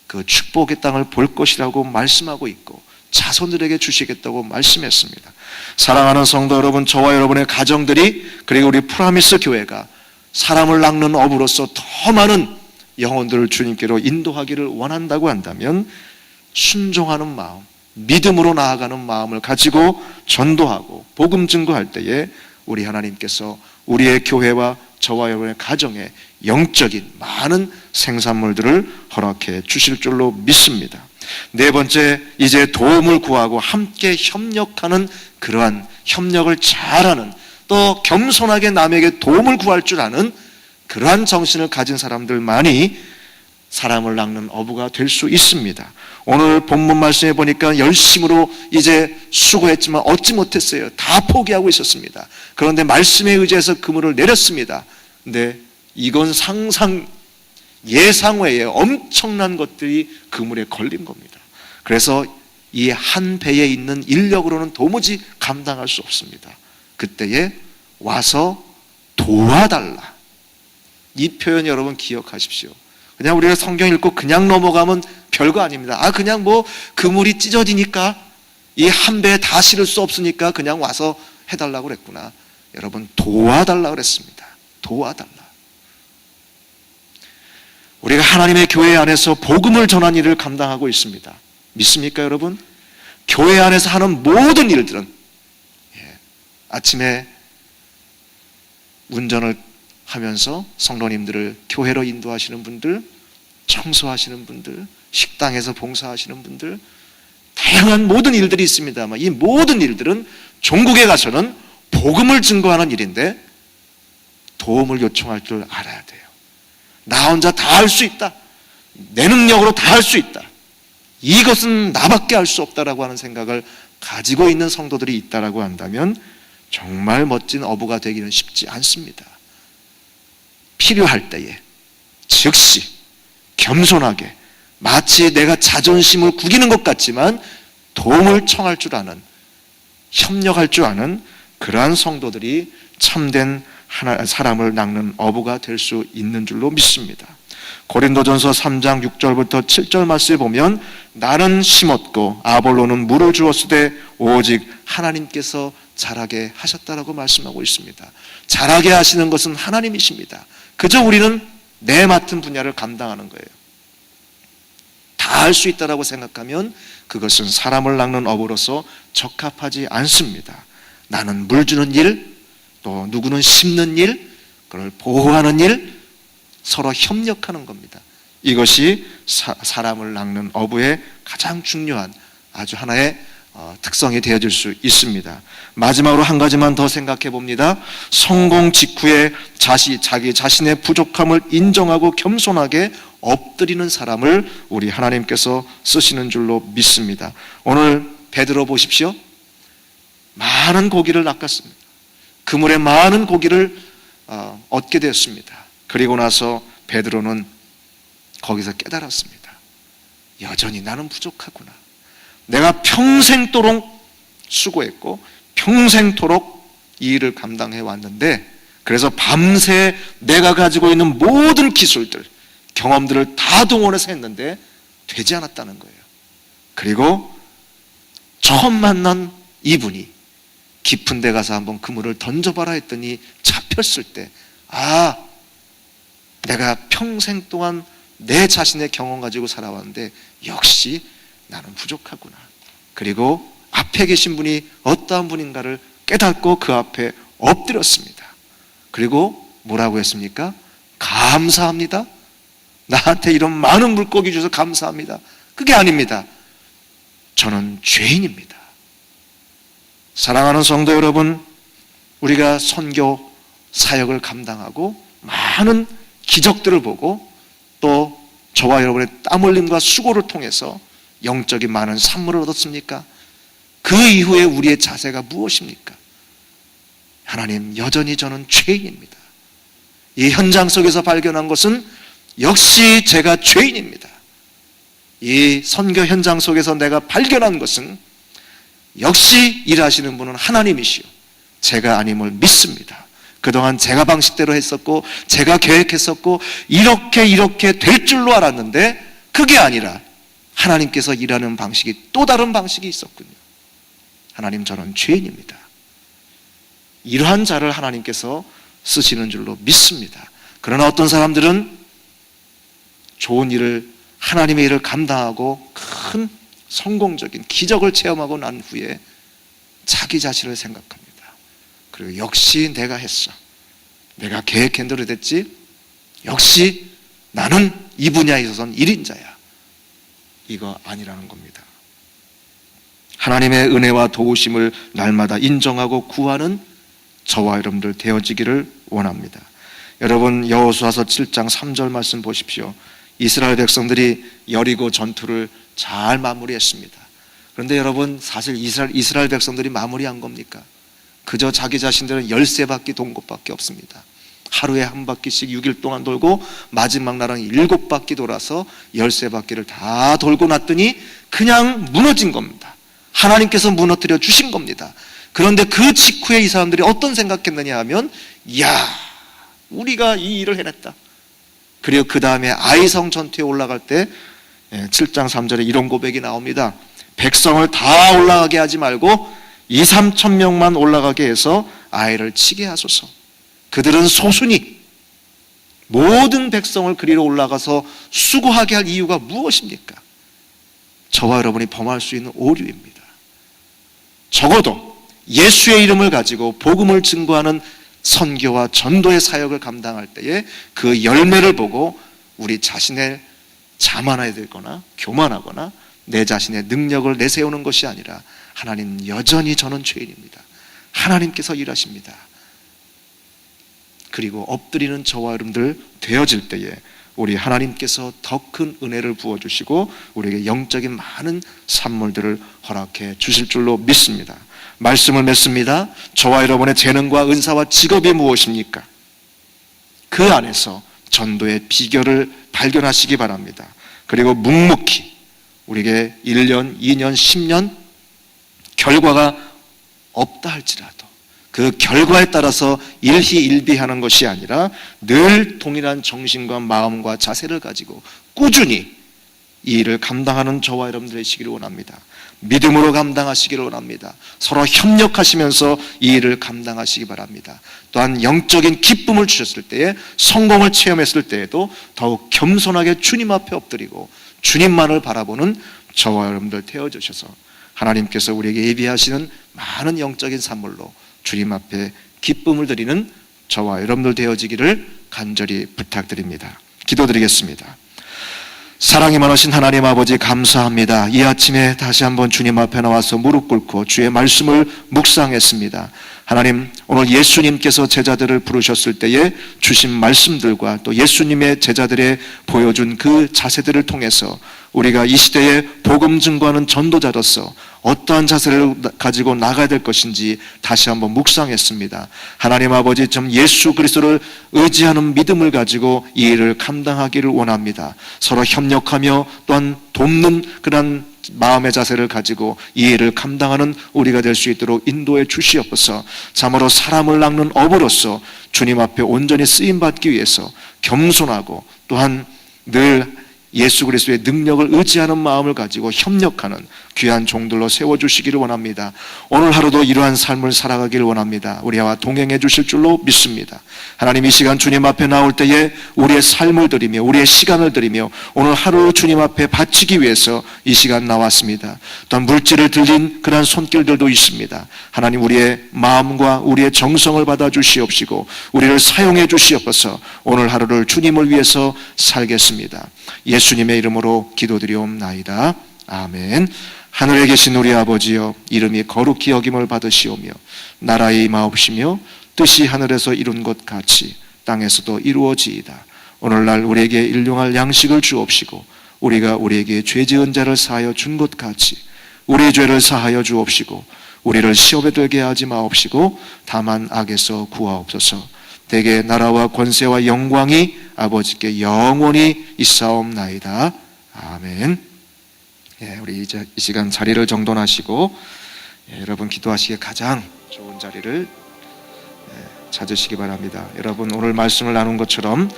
그 축복의 땅을 볼 것이라고 말씀하고 있고 자손들에게 주시겠다고 말씀했습니다. 사랑하는 성도 여러분, 저와 여러분의 가정들이, 그리고 우리 프라미스 교회가 사람을 낚는 업으로서 더 많은 영혼들을 주님께로 인도하기를 원한다고 한다면 순종하는 마음, 믿음으로 나아가는 마음을 가지고 전도하고 복음 증거할 때에 우리 하나님께서 우리의 교회와 저와 여러분의 가정에 영적인 많은 생산물들을 허락해 주실 줄로 믿습니다. 네 번째, 이제 도움을 구하고 함께 협력하는, 그러한 협력을 잘하는, 또 겸손하게 남에게 도움을 구할 줄 아는 그러한 정신을 가진 사람들만이 사람을 낚는 어부가 될 수 있습니다. 오늘 본문 말씀에 보니까 열심으로 이제 수고했지만 얻지 못했어요. 다 포기하고 있었습니다. 그런데 말씀에 의지해서 그물을 내렸습니다. 근데 이건 상상 예상 외에 엄청난 것들이 그물에 걸린 겁니다. 그래서 이 한 배에 있는 인력으로는 도무지 감당할 수 없습니다. 그때에 와서 도와달라. 이 표현 여러분 기억하십시오. 그냥 우리가 성경 읽고 그냥 넘어가면 별거 아닙니다. 그냥 그물이 찢어지니까 이 한 배에 다 실을 수 없으니까 그냥 와서 해달라고 그랬구나. 여러분, 도와달라고 그랬습니다. 도와달라. 우리가 하나님의 교회 안에서 복음을 전하는 일을 감당하고 있습니다. 믿습니까 여러분? 교회 안에서 하는 모든 일들은, 아침에 운전을 하면서 성도님들을 교회로 인도하시는 분들, 청소하시는 분들, 식당에서 봉사하시는 분들, 다양한 모든 일들이 있습니다만 이 모든 일들은 종국에 가서는 복음을 증거하는 일인데 도움을 요청할 줄 알아야 돼요. 나 혼자 다 할 수 있다, 내 능력으로 다 할 수 있다, 이것은 나밖에 할 수 없다라고 하는 생각을 가지고 있는 성도들이 있다라고 한다면 정말 멋진 어부가 되기는 쉽지 않습니다. 필요할 때에 즉시 겸손하게, 마치 내가 자존심을 구기는 것 같지만 도움을 청할 줄 아는, 협력할 줄 아는 그러한 성도들이 참된 사람을 낚는 어부가 될 수 있는 줄로 믿습니다. 고린도전서 3장 6절부터 7절 말씀에 보면 나는 심었고 아볼로는 물을 주었으되 오직 하나님께서 자라게 하셨다라고 말씀하고 있습니다. 자라게 하시는 것은 하나님이십니다. 그저 우리는 내 맡은 분야를 감당하는 거예요. 다 할 수 있다라고 생각하면 그것은 사람을 낚는 업으로서 적합하지 않습니다. 나는 물 주는 일, 또 누구는 심는 일, 그걸 보호하는 일, 서로 협력하는 겁니다. 이것이 사람을 낚는 어부의 가장 중요한 아주 하나의 특성이 되어질 수 있습니다. 마지막으로 한 가지만 더 생각해 봅니다. 성공 직후에 자기 자신의 부족함을 인정하고 겸손하게 엎드리는 사람을 우리 하나님께서 쓰시는 줄로 믿습니다. 오늘 베드로 보십시오. 많은 고기를 낚았습니다. 그물에 많은 고기를 얻게 되었습니다. 그리고 나서 베드로는 거기서 깨달았습니다. 여전히 나는 부족하구나. 내가 평생도록 수고했고 평생토록 이 일을 감당해 왔는데, 그래서 밤새 내가 가지고 있는 모든 기술들, 경험들을 다 동원해서 했는데 되지 않았다는 거예요. 그리고 처음 만난 이분이 깊은 데 가서 한번 그물을 던져봐라 했더니 잡혔을 때, 내가 평생 동안 내 자신의 경험 가지고 살아왔는데 역시 나는 부족하구나. 그리고 앞에 계신 분이 어떠한 분인가를 깨닫고 그 앞에 엎드렸습니다. 그리고 뭐라고 했습니까? 감사합니다. 나한테 이런 많은 물고기 주셔서 감사합니다. 그게 아닙니다. 저는 죄인입니다. 사랑하는 성도 여러분, 우리가 선교 사역을 감당하고 많은 기적들을 보고 또 저와 여러분의 땀 흘림과 수고를 통해서 영적인 많은 산물을 얻었습니까? 그 이후에 우리의 자세가 무엇입니까? 하나님, 여전히 저는 죄인입니다. 이 현장 속에서 발견한 것은 역시 제가 죄인입니다. 이 선교 현장 속에서 내가 발견한 것은 역시 일하시는 분은 하나님이시오, 제가 아님을 믿습니다. 그동안 제가 방식대로 했었고 제가 계획했었고 이렇게 될 줄로 알았는데 그게 아니라 하나님께서 일하는 방식이 또 다른 방식이 있었군요. 하나님, 저는 죄인입니다. 이러한 자를 하나님께서 쓰시는 줄로 믿습니다. 그러나 어떤 사람들은 좋은 일을, 하나님의 일을 감당하고 큰 성공적인 기적을 체험하고 난 후에 자기 자신을 생각합니다. 그리고 역시 내가 했어, 내가 계획한 대로 됐지, 역시 나는 이 분야에 있어서는 1인자야. 이거 아니라는 겁니다. 하나님의 은혜와 도우심을 날마다 인정하고 구하는 저와 여러분들 되어지기를 원합니다. 여러분, 여호수아서 7장 3절 말씀 보십시오. 이스라엘 백성들이 여리고 전투를 잘 마무리했습니다. 그런데 여러분, 사실 이스라엘 백성들이 마무리한 겁니까? 그저 자기 자신들은 13바퀴 돈 것밖에 없습니다. 하루에 한 바퀴씩 6일 동안 돌고 마지막 날은 7바퀴 돌아서 13바퀴를 다 돌고 났더니 그냥 무너진 겁니다. 하나님께서 무너뜨려 주신 겁니다. 그런데 그 직후에 이 사람들이 어떤 생각했느냐 하면, 우리가 이 일을 해냈다. 그리고 그 다음에 아이성 전투에 올라갈 때 7장 3절에 이런 고백이 나옵니다. 백성을 다 올라가게 하지 말고 2-3천 명만 올라가게 해서 아이를 치게 하소서. 그들은 소수니 모든 백성을 그리로 올라가서 수고하게 할 이유가 무엇입니까? 저와 여러분이 범할 수 있는 오류입니다. 적어도 예수의 이름을 가지고 복음을 증거하는 선교와 전도의 사역을 감당할 때에 그 열매를 보고 우리 자신을 자만해야 되거나 교만하거나 내 자신의 능력을 내세우는 것이 아니라, 하나님, 여전히 저는 죄인입니다. 하나님께서 일하십니다. 그리고 엎드리는 저와 여러분들 되어질 때에 우리 하나님께서 더 큰 은혜를 부어주시고 우리에게 영적인 많은 산물들을 허락해 주실 줄로 믿습니다. 말씀을 맺습니다. 저와 여러분의 재능과 은사와 직업이 무엇입니까? 그 안에서 전도의 비결을 발견하시기 바랍니다. 그리고 묵묵히 우리에게 1년, 2년, 10년 결과가 없다 할지라도 그 결과에 따라서 일희일비하는 것이 아니라 늘 동일한 정신과 마음과 자세를 가지고 꾸준히 이 일을 감당하는 저와 여러분들 되시기를 원합니다. 믿음으로 감당하시기를 원합니다. 서로 협력하시면서 이 일을 감당하시기 바랍니다. 또한 영적인 기쁨을 주셨을 때에, 성공을 체험했을 때에도 더욱 겸손하게 주님 앞에 엎드리고 주님만을 바라보는 저와 여러분들 되어주셔서 하나님께서 우리에게 예비하시는 많은 영적인 산물로 주님 앞에 기쁨을 드리는 저와 여러분들 되어지기를 간절히 부탁드립니다. 기도드리겠습니다. 사랑이 많으신 하나님 아버지, 감사합니다. 이 아침에 다시 한번 주님 앞에 나와서 무릎 꿇고 주의 말씀을 묵상했습니다. 하나님, 오늘 예수님께서 제자들을 부르셨을 때에 주신 말씀들과 또 예수님의 제자들의 보여준 그 자세들을 통해서 우리가 이 시대에 복음 증거하는 전도자로서 어떠한 자세를 가지고 나가야 될 것인지 다시 한번 묵상했습니다. 하나님 아버지, 좀 예수 그리스도를 의지하는 믿음을 가지고 이 일을 감당하기를 원합니다. 서로 협력하며 또한 돕는 그런 마음의 자세를 가지고 이 일을 감당하는 우리가 될 수 있도록 인도해 주시옵소서. 참으로 사람을 낚는 어부로서 주님 앞에 온전히 쓰임받기 위해서 겸손하고 또한 늘 예수 그리스도의 능력을 의지하는 마음을 가지고 협력하는 귀한 종들로 세워주시기를 원합니다. 오늘 하루도 이러한 삶을 살아가기를 원합니다. 우리와 동행해 주실 줄로 믿습니다. 하나님, 이 시간 주님 앞에 나올 때에 우리의 삶을 드리며 우리의 시간을 드리며 오늘 하루 주님 앞에 바치기 위해서 이 시간 나왔습니다. 또한 물질을 들린 그러한 손길들도 있습니다. 하나님, 우리의 마음과 우리의 정성을 받아 주시옵시고 우리를 사용해 주시옵소서. 오늘 하루를 주님을 위해서 살겠습니다. 예수님의 이름으로 기도드리옵나이다. 아멘. 하늘에 계신 우리 아버지여, 이름이 거룩히 여김을 받으시오며 나라의 임하옵시며 뜻이 하늘에서 이룬 것 같이 땅에서도 이루어지이다. 오늘날 우리에게 일용할 양식을 주옵시고 우리가 우리에게 죄 지은 자를 사하여 준 것 같이 우리의 죄를 사하여 주옵시고 우리를 시험에 들게 하지 마옵시고 다만 악에서 구하옵소서. 대개 나라와 권세와 영광이 아버지께 영원히 있사옵나이다. 아멘. 우리 이제 이 시간 자리를 정돈하시고 여러분 기도하시기에 가장 좋은 자리를 찾으시기 바랍니다. 여러분, 오늘 말씀을 나눈 것처럼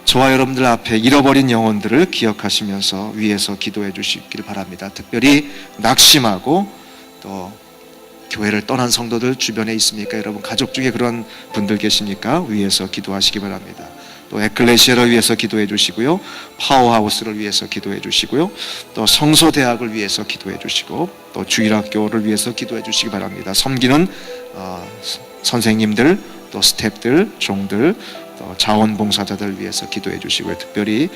저와 여러분들 앞에 잃어버린 영혼들을 기억하시면서 위에서 기도해 주시길 바랍니다. 특별히 낙심하고 또 교회를 떠난 성도들 주변에 있습니까? 여러분 가족 중에 그런 분들 계십니까? 위에서 기도하시기 바랍니다. 또 에클레시아를 위해서 기도해 주시고요, 파워하우스를 위해서 기도해 주시고요, 또 성서대학을 위해서 기도해 주시고 또 주일학교를 위해서 기도해 주시기 바랍니다. 섬기는 선생님들, 또 스태프들, 종들, 또 자원봉사자들 위해서 기도해 주시고요. 특별히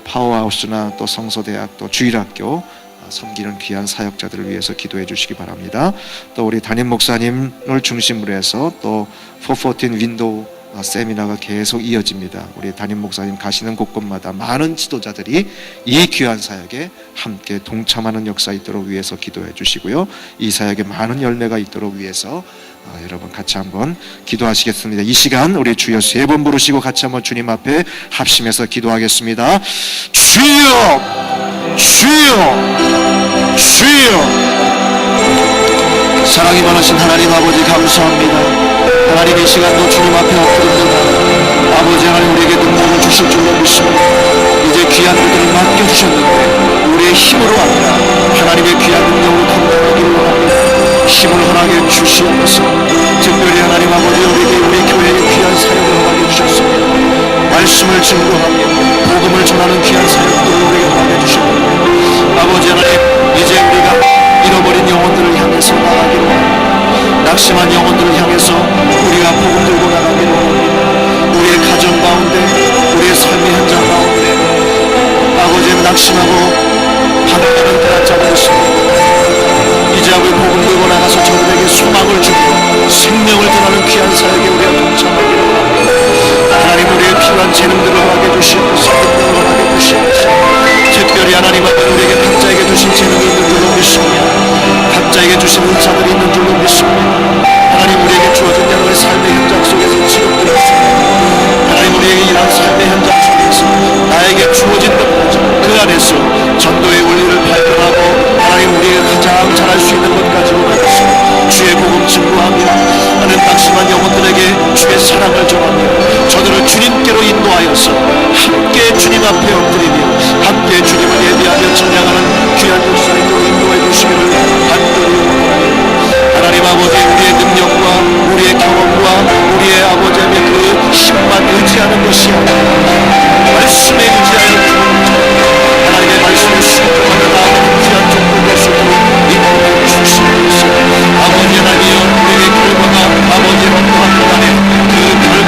파워하우스나 또 성서대학, 또 주일학교 섬기는 귀한 사역자들을 위해서 기도해 주시기 바랍니다. 또 우리 담임 목사님을 중심으로 해서 또 414 윈도우 세미나가 계속 이어집니다. 우리 담임 목사님 가시는 곳곳마다 많은 지도자들이 이 귀한 사역에 함께 동참하는 역사 있도록 위해서 기도해 주시고요, 이 사역에 많은 열매가 있도록 위해서 여러분 같이 한번 기도하시겠습니다. 이 시간 우리 주여 3번 부르시고 같이 한번 주님 앞에 합심해서 기도하겠습니다. 주여, 주여, 주여. 사랑이 많으신 하나님 아버지, 감사합니다. 하나님, 이 시간도 주님 앞에 엎드립니다. 아버지 하나님, 우리에게 능력을 주실 줄로 믿습니다. 이제 귀한 일들을 맡겨주셨는데 우리의 힘으로 아니라 하나님의 귀한 능력으로 감당하기를 원합니다. 힘을 허락해 주시옵소서. 특별히 하나님 아버지, 우리에게 우리 교회의 귀한 사역을 허락해 주셨습니다. 말씀을 증거하며 복음을 전하는 귀한 사역들을 우리에게 허락해 주셨습니다. 아버지 하나님, 이제 우리가 잃어버린 영혼들을 향해서 나가기를 원합니다. 낙심한 영혼들을 향해서 우리가 복음 들고 나가기를 원합니다. 우리의 가정 가운데, 우리의 삶의 현장 가운데 아버지는 낙심하고 반응하는 때가 짧았습니다. 이제 우리 복음 들고 나가서 저들에게 소망을 주고 생명을 전하는 귀한 사역에 우리가 동참하기를 원합니다. 하나님, 우리의 필요한 재능들을 허락해 주시옵소서. 능력을 허락해 주시옵소서. 특별히 하나님 앞에 우리에게 각자에게 주신 재능이 있는 줄로 믿습니다. 각자에게 주신 은사들이 있는 줄로 믿습니다. 하나님, 우리에게 주어진 여러분의 삶의 현장 속에서 직업들이 있습니다. 하나님, 우리에게 이런 삶의 현장 속에서 나에게 주어진 그 안에서 전도의 원리를 발견하고 하나님, 우리가 가장 잘할 수 있는 것 가지고 가겠습니다. 주의 복음 증거하며 하나님, 낙심한 영혼들에게 주의 사랑을 전하며 저들을 주님께로 인도하여서 함께 주님 앞에 엎드리며 함께 주님을 예배하며 찬양하는 귀한 역사로 인도해 주시기를 간절히 원합니다. 하나님 아버지, 우리의 능력과 우리의 경험과 우리의 아버지의 그 힘만 의지하는 것이 아니라 말씀에 의지하여 하나님의 말씀을 순종하며 나아가는 귀한 종들 될 수 있도록 인도해 주시옵소서. 아버지 하나님, 우리의 결과가 아버지의 어떠한 동안에 그 결과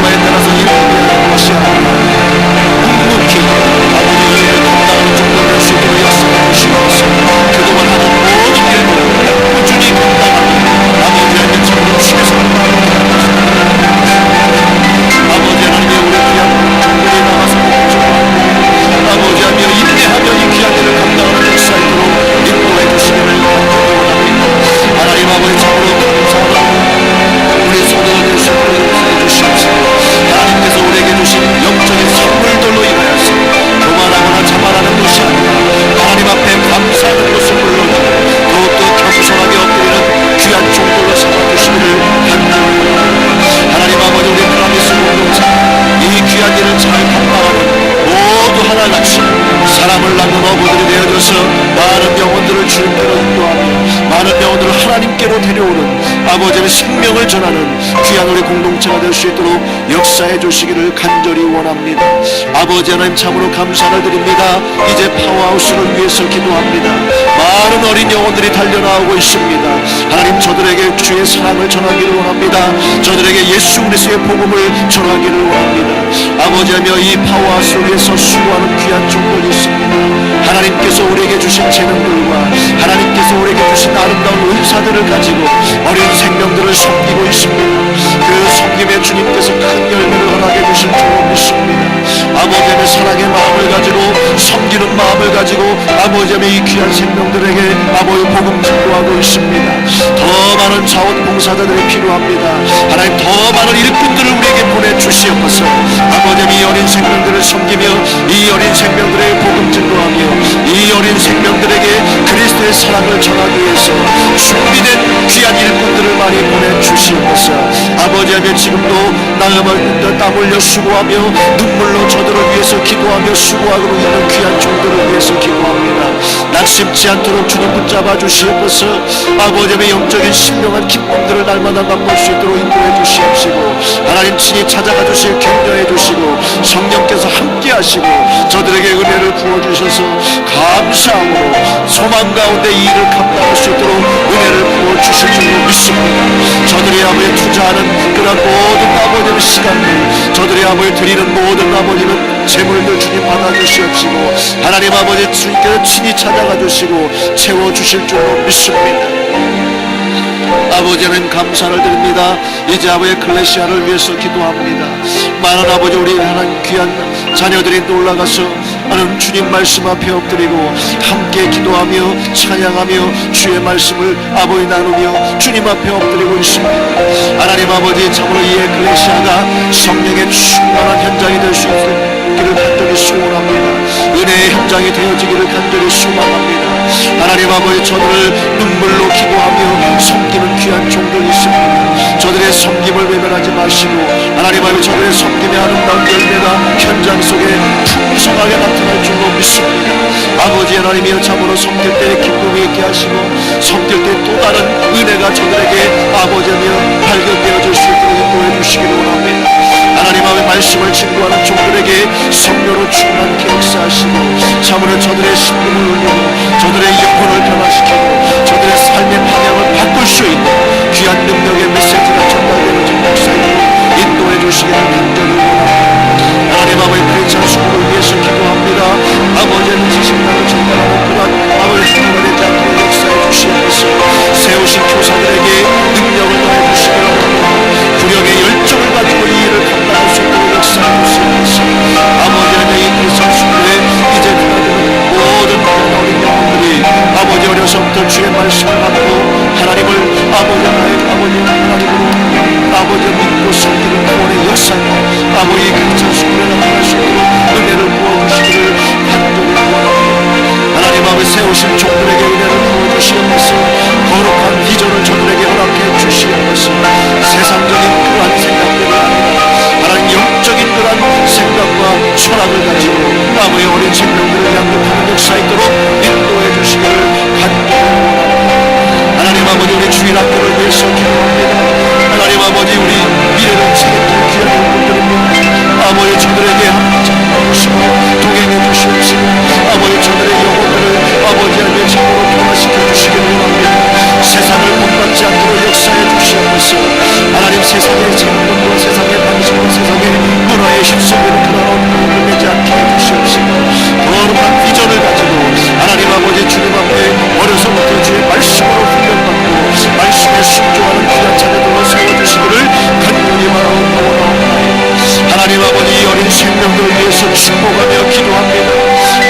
전하는 귀한 우리 공동체가 될 수 있도록 역사해 주시기를 간절히 원합니다. 아버지 하나님 참으로 감사를 드립니다. 이제 파워하우스를 위해서 기도합니다. 많은 어린 영혼들이 달려나오고 있습니다. 하나님 저들에게 주의 사랑을 전하기를 원합니다. 저들에게 예수 그리스도의 복음을 전하기를 원합니다. 아버지하며 이 파워하우스를 위해서 수고하는 귀한 종들이 있습니다. 하나님께서 우리에게 주신 재능들과 하나님께서 우리에게 주신 아름다운 은사들을 가지고 어린 생명들을 섬기고 있습니다. 그 섬김에 주님께서 큰 열매를 허락해 주실 줄 믿습니다. 아버지의 사랑의 마음을 가지고 섬기는 마음을 가지고 아버지의 이 귀한 생명들에게 아버지 복음 전도하고 있습니다. 더 많은 자원봉사자들이 필요합니다. 하나님 더 많은 일꾼들을 우리에게 보내주시옵소서. 아버지의 이 어린 생명들을 섬기며 이 어린 생명들에게 복음 전도하며 이 어린 생명들에게 그리스도의 사랑을 전하기 위해서 준비된 귀한 일꾼들을 많이 보내주시옵소서. 아버지의 지금도 땀 흘려 수고하며 눈물로 저들을 위해서 기도하며 수고하고 있는 귀한 종들을 위해서 기도합니다. 낙심치 않도록 주님 붙잡아 주시옵소서. 아버지의 영적인 신령한 기쁨들을 날마다 맛볼 수 있도록 인도해 주시옵시고 하나님 친히 찾아가 주시고 격려해 주시고 성령께서 함께 하시고 저들에게 은혜를 부어주셔서 감사함으로 소망 가운데 이 일을 감당할 수 있도록 은혜를 부어주실 줄 믿습니다. 저들이 아버지 투자하는 그런 모든 아버지의 시간들 저들이 아버지 드리는 모든 아버지는 재물들 주님 받아주시옵시고 하나님 아버지 주님께서 친히 찾아가 주시고 채워주실 줄로 믿습니다. 아버지 하나님 감사를 드립니다. 이제 아버지 클레시아를 위해서 기도합니다. 많은 아버지 우리 하나님 귀한 자녀들이 또 올라가서 하나님 주님 말씀 앞에 엎드리고 함께 기도하며 찬양하며 주의 말씀을 아버지 나누며 주님 앞에 엎드리고 있습니다. 하나님 아버지 참으로 이 클레시아가 성령의 충만한 현장이 될 수 있기를 간절히 소원합니다. 은혜의 현장이 되어지기를 간절히 소망합니다. 하나님 아버지 저들을 눈물로 기도하며 섬기는 귀한 종들이 있습니다. 저들의 섬김을 외면하지 마시고 하나님 아버지 저들의 섬김의 아름다운 열매가 현장 속에 풍성하게 나타날 줄로 믿습니다. 아버지 하나님이여 참으로 섬길 때 기쁨이 있게 하시고 섬길 때 또 다른 은혜가 저들에게 아버지며 발견되어질 수 있도록 인도해 주시기를 원합니다. 하나님 아버지 말씀을 증거하는 종들에게 성령으로 충만하게 역사하시고 참으로 저들의 심금을 울리고 저들의 영혼을 변화시키고 저들의 삶의 방향을 바꿀 수 있는 귀한 능력의 메시지가 전달되는 역사에 인도해 주시기를 간절히 원합니다. 하나님 아버지 크리스찬 수고를 위해서 기도합니다. 아버지의 지식만을 전달하는 그런 아버지 수고를 되지 않도록 역사해 주시옵소서. 세우신 교사들에게 능력을 더해 주시기를 원합니다. 구령의 열정을 가지고 이 일을 감당할 수 있도록 역사해 주시옵소서. 아버지 하나님 이 크리스찬 수고에 이제 드나드는 모든 어린 영혼들이 아버지 어려서부터 주의 말씀을 받고 하나님을 아버지 하나님으로 아버지 믿고 섬기는 구원의 역사가 아버지 크리스찬 수고에 나타날 수 있도록 은혜를 부어주시기를 간절히 원합니다. 하나님 아버지 세우신 종들에게 은혜를 부어주시옵소서. 거룩한 비전을 저들에게 허락해 주시옵소서. 세상적인 그러한 생각들이 아니라 하나님 영적인 그러한 생각과 철학을 가지고 아버지 어린 생명들을 양육하는 역사 있도록 인도해 주시기를 간절히 원합니다. 하나님 아버지 우리 주일학교를 위해서 기도합니다. 하나님 아버지 우리 미래를 책임질 귀한 영혼들입니다. 아버지 저들에게 함께 주시고 동행해 주시옵시고 아버지 저들의 영혼들을 아버지 하나님의 참으로 변화시켜 주시기를 원합니다. 세상을 본받지 않도록 역사해 주시옵소서. 하나님 세상의 재능과 세상의 방식과 세상의 문화에 휩쓸리는 그런 어둠을 내지 않게 해주시옵시고 거룩한 비전을 가지고 하나님 아버지 주님 앞에 어려서부터 주의 말씀으로 훈련받고 말씀에 순종하는 귀한 자녀들로 세워주시기를 간절히 바라옵나이다. 하나님 아버지 이 어린 생명들을 위해서 축복하며 기도합니다.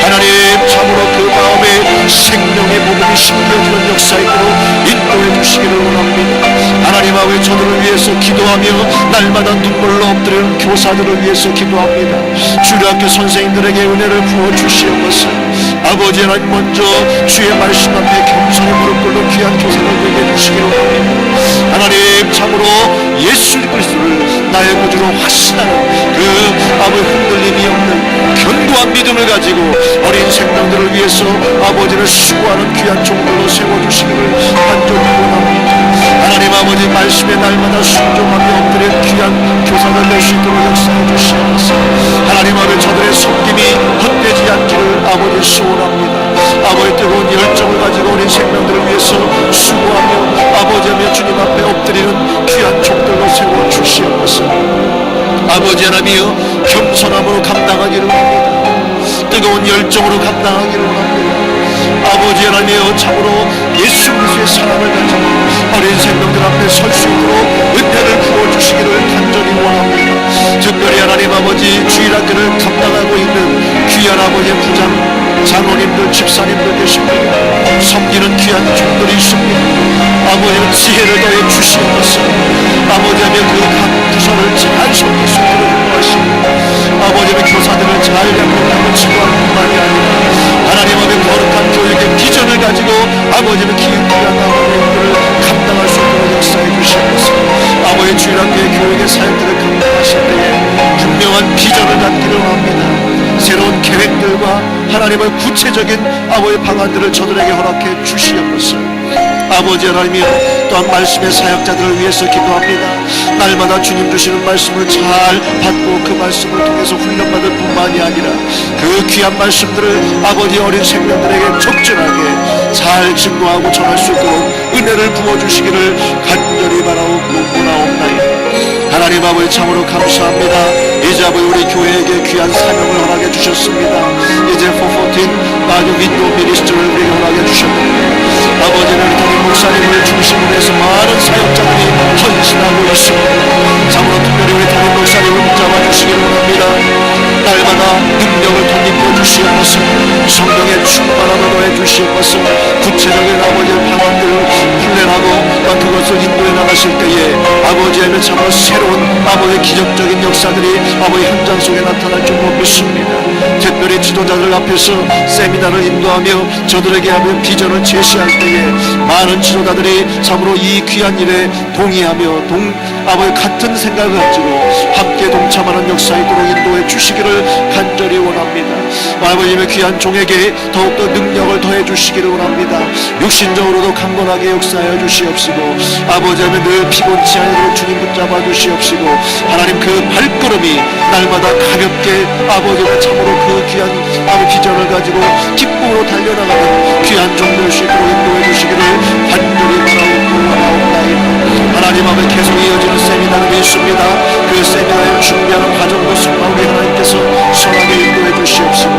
하나님 참으로 그 마음에 생명의 복음이 심겨지는 역사이도록 인도해 주시기를 원합니다. 하나님 아버지 저들을 위해서 기도하며 날마다 눈물로 엎드리는 교사들을 위해서 기도합니다. 주일학교 선생님들에게 은혜를 부어주시옵소서. 아버지 하나님 먼저 주의 말씀 앞에 겸손히 무릎 꿇는 귀한 교사를 되게 해주시기를 원합니다. 하나님 참으로 예수 그리스도를 나의 구주로 확신하는 그 아버지 흔들림이 없는 견고한 믿음을 가지고 어린 생명들을 위해서 아버지를 수고하는 귀한 종들로 세워주시기를 간절히 원합니다. 하나님 아버지 말씀에 날마다 순종하며 엎드려 귀한 교사를 낼 수 있도록 역사해 주시옵소서. 하나님 아버지 저들의 섬김이 헛되지 않기를 아버지 소원합니다. 아버지 뜨거운 열정을 가지고 우리 생명들을 위해서 수고하며 아버지며 주님 앞에 엎드리는 귀한 종들로 세워 주시옵소서. 아버지 하나님이여 겸손함으로 감당하기를 원합니다. 뜨거운 열정으로 감당하기를 원합니다. 아버지 하나님이여 참으로 예수 그리스도의 사랑을 가지고 어린 생명들 앞에 설 수 있도록 은혜를 부어주시기를 간절히 원합니다. 특별히 하나님 아버지 주일학교를 감당하고 있는 귀한 아버지의 부장 장로님들 집사님들 계십니다. 섬기는 귀한 종들이 있습니다. 아버지는 지혜를 더해 주시옵소서. 아버지하며 그 각 부서를 잘 섬길 수 있도록 인도하시고 아버지의 교사들을 잘 양육하고 지도하는 뿐만이 아니라 하나님 앞에 거룩한 교육의 비전을 가지고 아버지는 기획귀한 아버지들을 감당할 수 있도록 역사해 주시옵소서. 아버지 주일학교의 교육의 사역들을 감당하실 때에 분명한 비전을 갖기를 원합니다. 새로운 계획들과 하나님의 구체적인 아버지 방안들을 저들에게 허락해 주시옵소서. 아버지 하나님이여 또한 말씀의 사역자들을 위해서 기도합니다. 날마다 주님 주시는 말씀을 잘 받고 그 말씀을 통해서 훈련받을 뿐만이 아니라 그 귀한 말씀들을 아버지 어린 생명들에게 적절하게 잘 증거하고 전할 수 있도록 은혜를 부어주시기를 간절히 바라옵고 원하옵나이다. 하나님 아버지 참으로 감사합니다. 이제 아버지 우리 교회에게 귀한 사명을 허락해 주셨습니다. 이제 414 마녀 윈도우 미니스트를 우리에게 허락해 주셨습니다. 아버지는 담임 목사님을 중심으로 해서 많은 사역자들이 헌신하고 있습니다. 참으로 특별히 우리 담임 목사님을 붙잡아 주시기를 원합니다. 날마다 능력을 덧입혀 주시옵소서. 성령의 충만함을 더해 주시옵소서. 구체적인 아버지의 방안들을 훈련하고 그것을 인도해 나가실 때에 아버지의 참으로 새로운 아버지의 기적적인 역사들이 아버지 현장 속에 나타날 줄 믿습니다. 특별히 지도자들 앞에서 세미나를 인도하며 저들에게 하며 비전을 제시할 때에 많은 지도자들이 참으로 이 귀한 일에 동의하며 아버지 같은 생각을 가지고 함께 동참하는 역사 있도록 인도해 주시기를 간절히 원합니다. 아버지의 귀한 종에게 더욱더 능력을 더해 주시기를 원합니다. 육신적으로도 강건하게 역사하여 주시옵시고 아버지의 늘 피곤치 않도록 주님 붙잡아 주시옵시고 하나님 그 발걸음이 날마다 가볍게 아버지가 참으로 그 귀한 아버지 비전을 가지고 기쁨으로 달려나가는 귀한 종될 수 있도록 인도해 주시기를 간절히 바라옵고 원하옵나이다. 하나님 앞에 계속 이어지는 세미나를 있습니다. 그 세미나를 준비하는 과정도 성령의 하나님께서 선하게 인도해 주시옵시고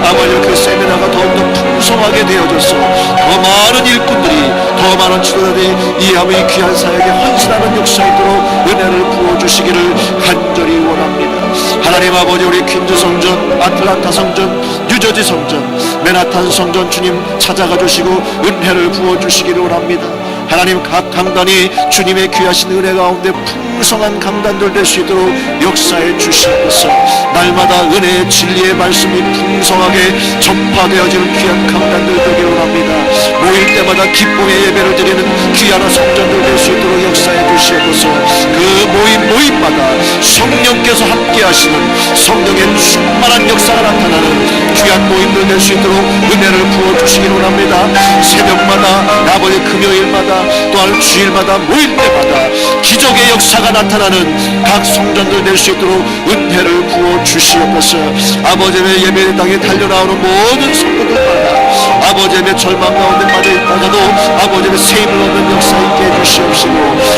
아버지 그 세미나가 더욱더 풍성하게 되어져서 더 많은 일꾼들이 더 많은 지도자들이 이 아버지 귀한 사역에 헌신하는 역사 있도록 은혜를 부어주시기를 간절히 원합니다. 하나님 아버지 우리 퀸즈 성전, 아틀란타 성전, 뉴저지 성전, 맨하탄 성전 주님 찾아가 주시고 은혜를 부어주시기를 원합니다. 하나님 각 강단이 주님의 귀하신 은혜 가운데 풍성한 강단들 될 수 있도록 역사해 주시옵소서. 날마다 은혜의 진리의 말씀이 풍성하게 전파되어지는 귀한 강단들 되기를 원합니다. 모일 때마다 기쁨의 예배를 드리는 귀한 성전들 될 수 있도록 역사해 주시옵소서. 그 모임마다 성령께서 함께 하시는 성령의 충만한 역사가 나타나는 귀한 모임들 될 수 있도록 은혜를 부어주시기를 원합니다. 새벽마다 아버지 금요일마다 또한 주일마다 모일 때마다 기적의 역사가 나타나는 각 성전들 될 수 있도록 은혜를 부어주시옵소서. 아버지의 예배 땅에 달려나오는 모든 성도들마다 아버지의 절망 가운데 빠져 있다가도 아버지의 세임을 얻는 역사 있게 해주시옵시고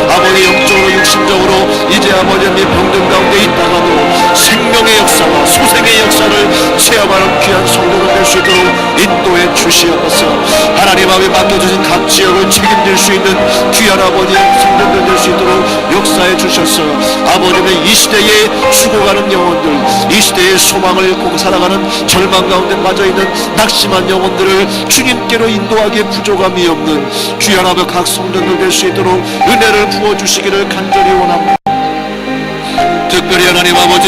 아버지 영적으로 육신적으로 이제 아버지의 병든 가운데 있다가도 생명의 역사와 소생의 역사를 체험하는 귀한 성도들 될 수 있도록 인도해 주시옵소서. 하나님 앞에 맡겨주신 각 지역을 책임질 수 있는 귀한 아버지의 성도들 될 수 있도록 역사해 주셔서 아버지의 이 시대에 죽어가는 영혼들, 이 시대의 소망을 잃고 살아가는 절망 가운데 빠져있는 낙심한 영혼들을 주님께로 인도하기에 부족함이 없는 귀한 아버지 각 성도들 될 수 있도록 은혜를 부어주시기를 간절히 원합니다. 특별히 하나님 아버지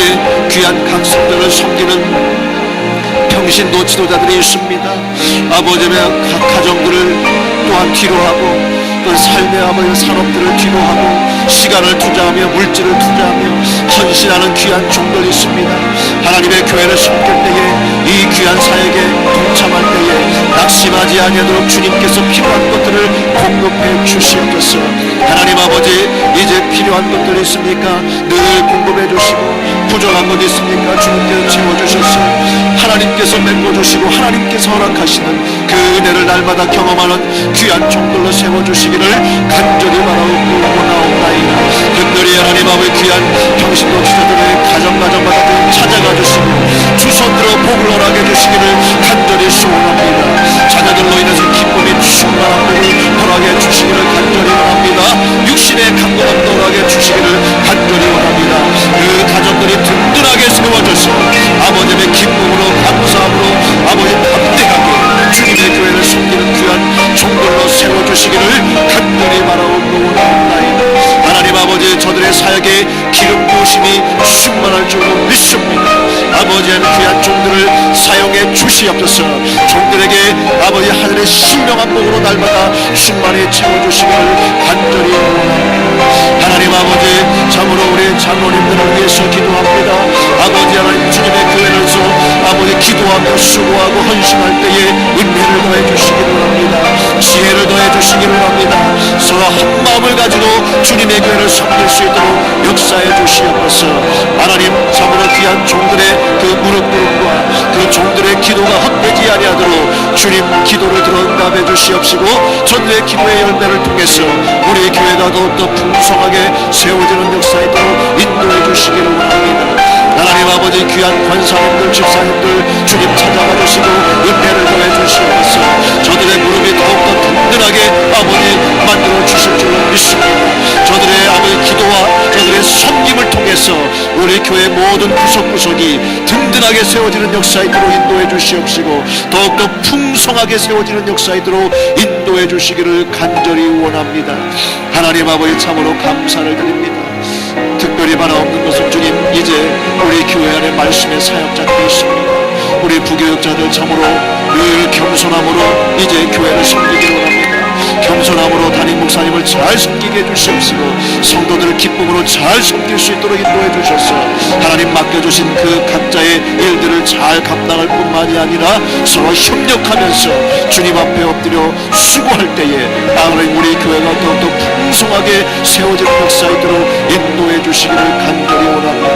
귀한 각 성도를 섬기는 평신도 지도자들이 있습니다. 아버지의 각 가정들을 또한 뒤로하고 또 삶의 아버지 산업들을 뒤로하고 시간을 투자하며 물질을 투자하며 헌신하는 귀한 종들이 있습니다. 하나님의 교회를 섬길 때에 이 귀한 사역에 동참할 때에 낙심하지 아니하도록 주님께서 필요한 것들을 공급해 주시옵소서. 하나님 아버지, 이제 필요한 것들이 있습니까? 늘 공급해 주시고, 부족한 것 있습니까? 주님께서 채워주셔서 하나님께서 메꿔주시고 하나님께서 허락하시는 그 은혜를 날마다 경험하는 귀한 종들로 세워주시기를 간절히 바라옵고 원하옵나이다. 특별히 하나님 아버지 귀한 평신도 지도자들의 가정마다 찾아가 주시고 주선들어 복을 허락해 주시기를 간절히 소원합니다. 자녀들로 인해서 기쁨이 충만한 복을 허락해 주시기를 간절히 원합니다. 육신의 강건함도 허락해 주시기를 간절히 원합니다. 그 가정들이 든든하게 세워져서 아버님의 기쁨으로 감사함으로 아버지 담대하게 주님의 교회를 섬기는 귀한 종들로 세워주시기를 간절히 바라옵고 원하옵나이다. 하나님 아버지, 저들의 사역에 기름 부으심이 충만할 줄로 믿습니다. 아버지의 귀한 종들을 사용해 주시옵소서. 종들에게 아버지 하늘의 신명한 복으로 날마다 충만히 채워주시기를 간절히 원합니다. 하나님 아버지, 참으로 우리 장로님들을 위해서 기도합니다. 아버지 하나님, 주님의 교회로서 아버지 기도하며 수고하고 헌신할 때에 은혜를 더해 주시기를 합니다. 지혜를 더해 주시기를 합니다. 서로 한 마음을 가지고 주님의 교회를 섬길 수 있도록 역사해 주시옵소서. 하나님, 참으로 귀한 종들의 그 무릎 꿇음과 그 종들의 기도가 헛되지 아니하도록 주님 기도를 들어 응답해 주시옵시고, 저들의 기도의 열매를 통해서 우리 교회가 더욱더 풍성하게 세워지는 역사이도록 인도해 주시기를 원합니다. 하나님 아버지, 귀한 권사님들, 집사님들 주님 찾아가 주시고 은혜를 더해 주시옵소서. 저들의 무릎이 더욱더 든든하게 아버지 만들어 주실 줄로 믿습니다. 저들의 아버지 기도와 저들의 섬김을 통해서 우리 교회 모든 구석구석이 든든하게 세워지는 역사이도록 인도해 주시옵시고, 더욱더 풍성하게 세워지는 역사이도록 인도해 주시기를 간절히 원합니다. 하나님 아버지, 참으로 감사를 드립니다. 특별히 바라옵는 것은 주님, 이제 우리 교회 안에 말씀의 사역자들이 있습니다. 우리 부교육자들 참으로 늘 겸손함으로 이제 교회를 섬기기를 원합니다. 겸손함으로 담임 목사님을 잘 섬기게 해주시옵시고, 성도들을 기쁨으로 잘 섬길 수 있도록 인도해 주셔서 하나님 맡겨주신 그 각자의 일들을 잘 감당할 뿐만이 아니라 서로 협력하면서 주님 앞에 엎드려 수고할 때에 하나님 우리 교회가 더욱더 풍성하게 세워지는 역사이도록 인도해 주시기를 간절히 원합니다.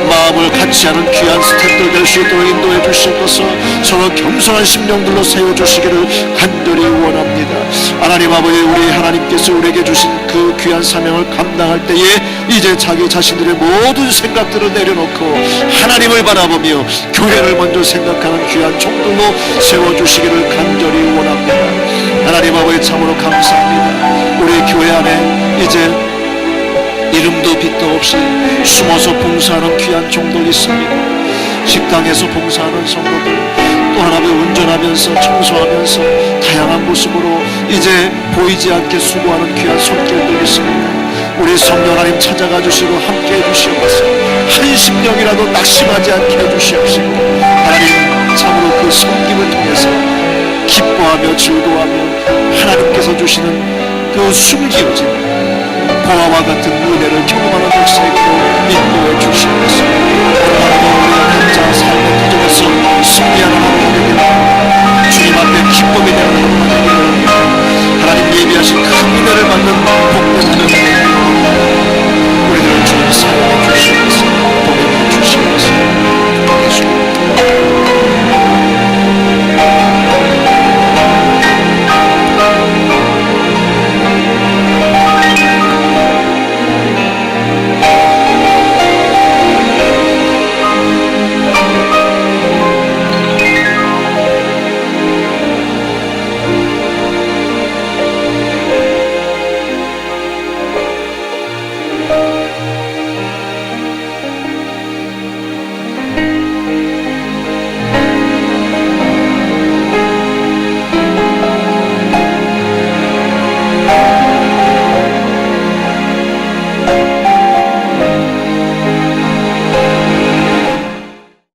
마음을 같이 하는 귀한 스태프들 될 수 있도록 인도해 주시옵소서. 서로 겸손한 심령들로 세워주시기를 간절히 원합니다. 하나님 아버지, 우리 하나님께서 우리에게 주신 그 귀한 사명을 감당할 때에 이제 자기 자신들의 모든 생각들을 내려놓고 하나님을 바라보며 교회를 먼저 생각하는 귀한 종들로 세워주시기를 간절히 원합니다. 하나님 아버지, 참으로 감사합니다. 우리 교회 안에 이제 이름도 빛도 없이 숨어서 봉사하는 귀한 종들이 있습니다. 식당에서 봉사하는 성도들, 또 하나님 운전하면서 청소하면서 다양한 모습으로 이제 보이지 않게 수고하는 귀한 손길들이 있습니다. 우리 성령 하나님 찾아가 주시고 함께 해주시옵소서. 한 심령이라도 낙심하지 않게 해주시옵시고, 하나님 참으로 그 섬김을 통해서 기뻐하며 즐거워하며 하나님께서 주시는 그 숨기어진 보화와 같은 은혜를 경험하는 역사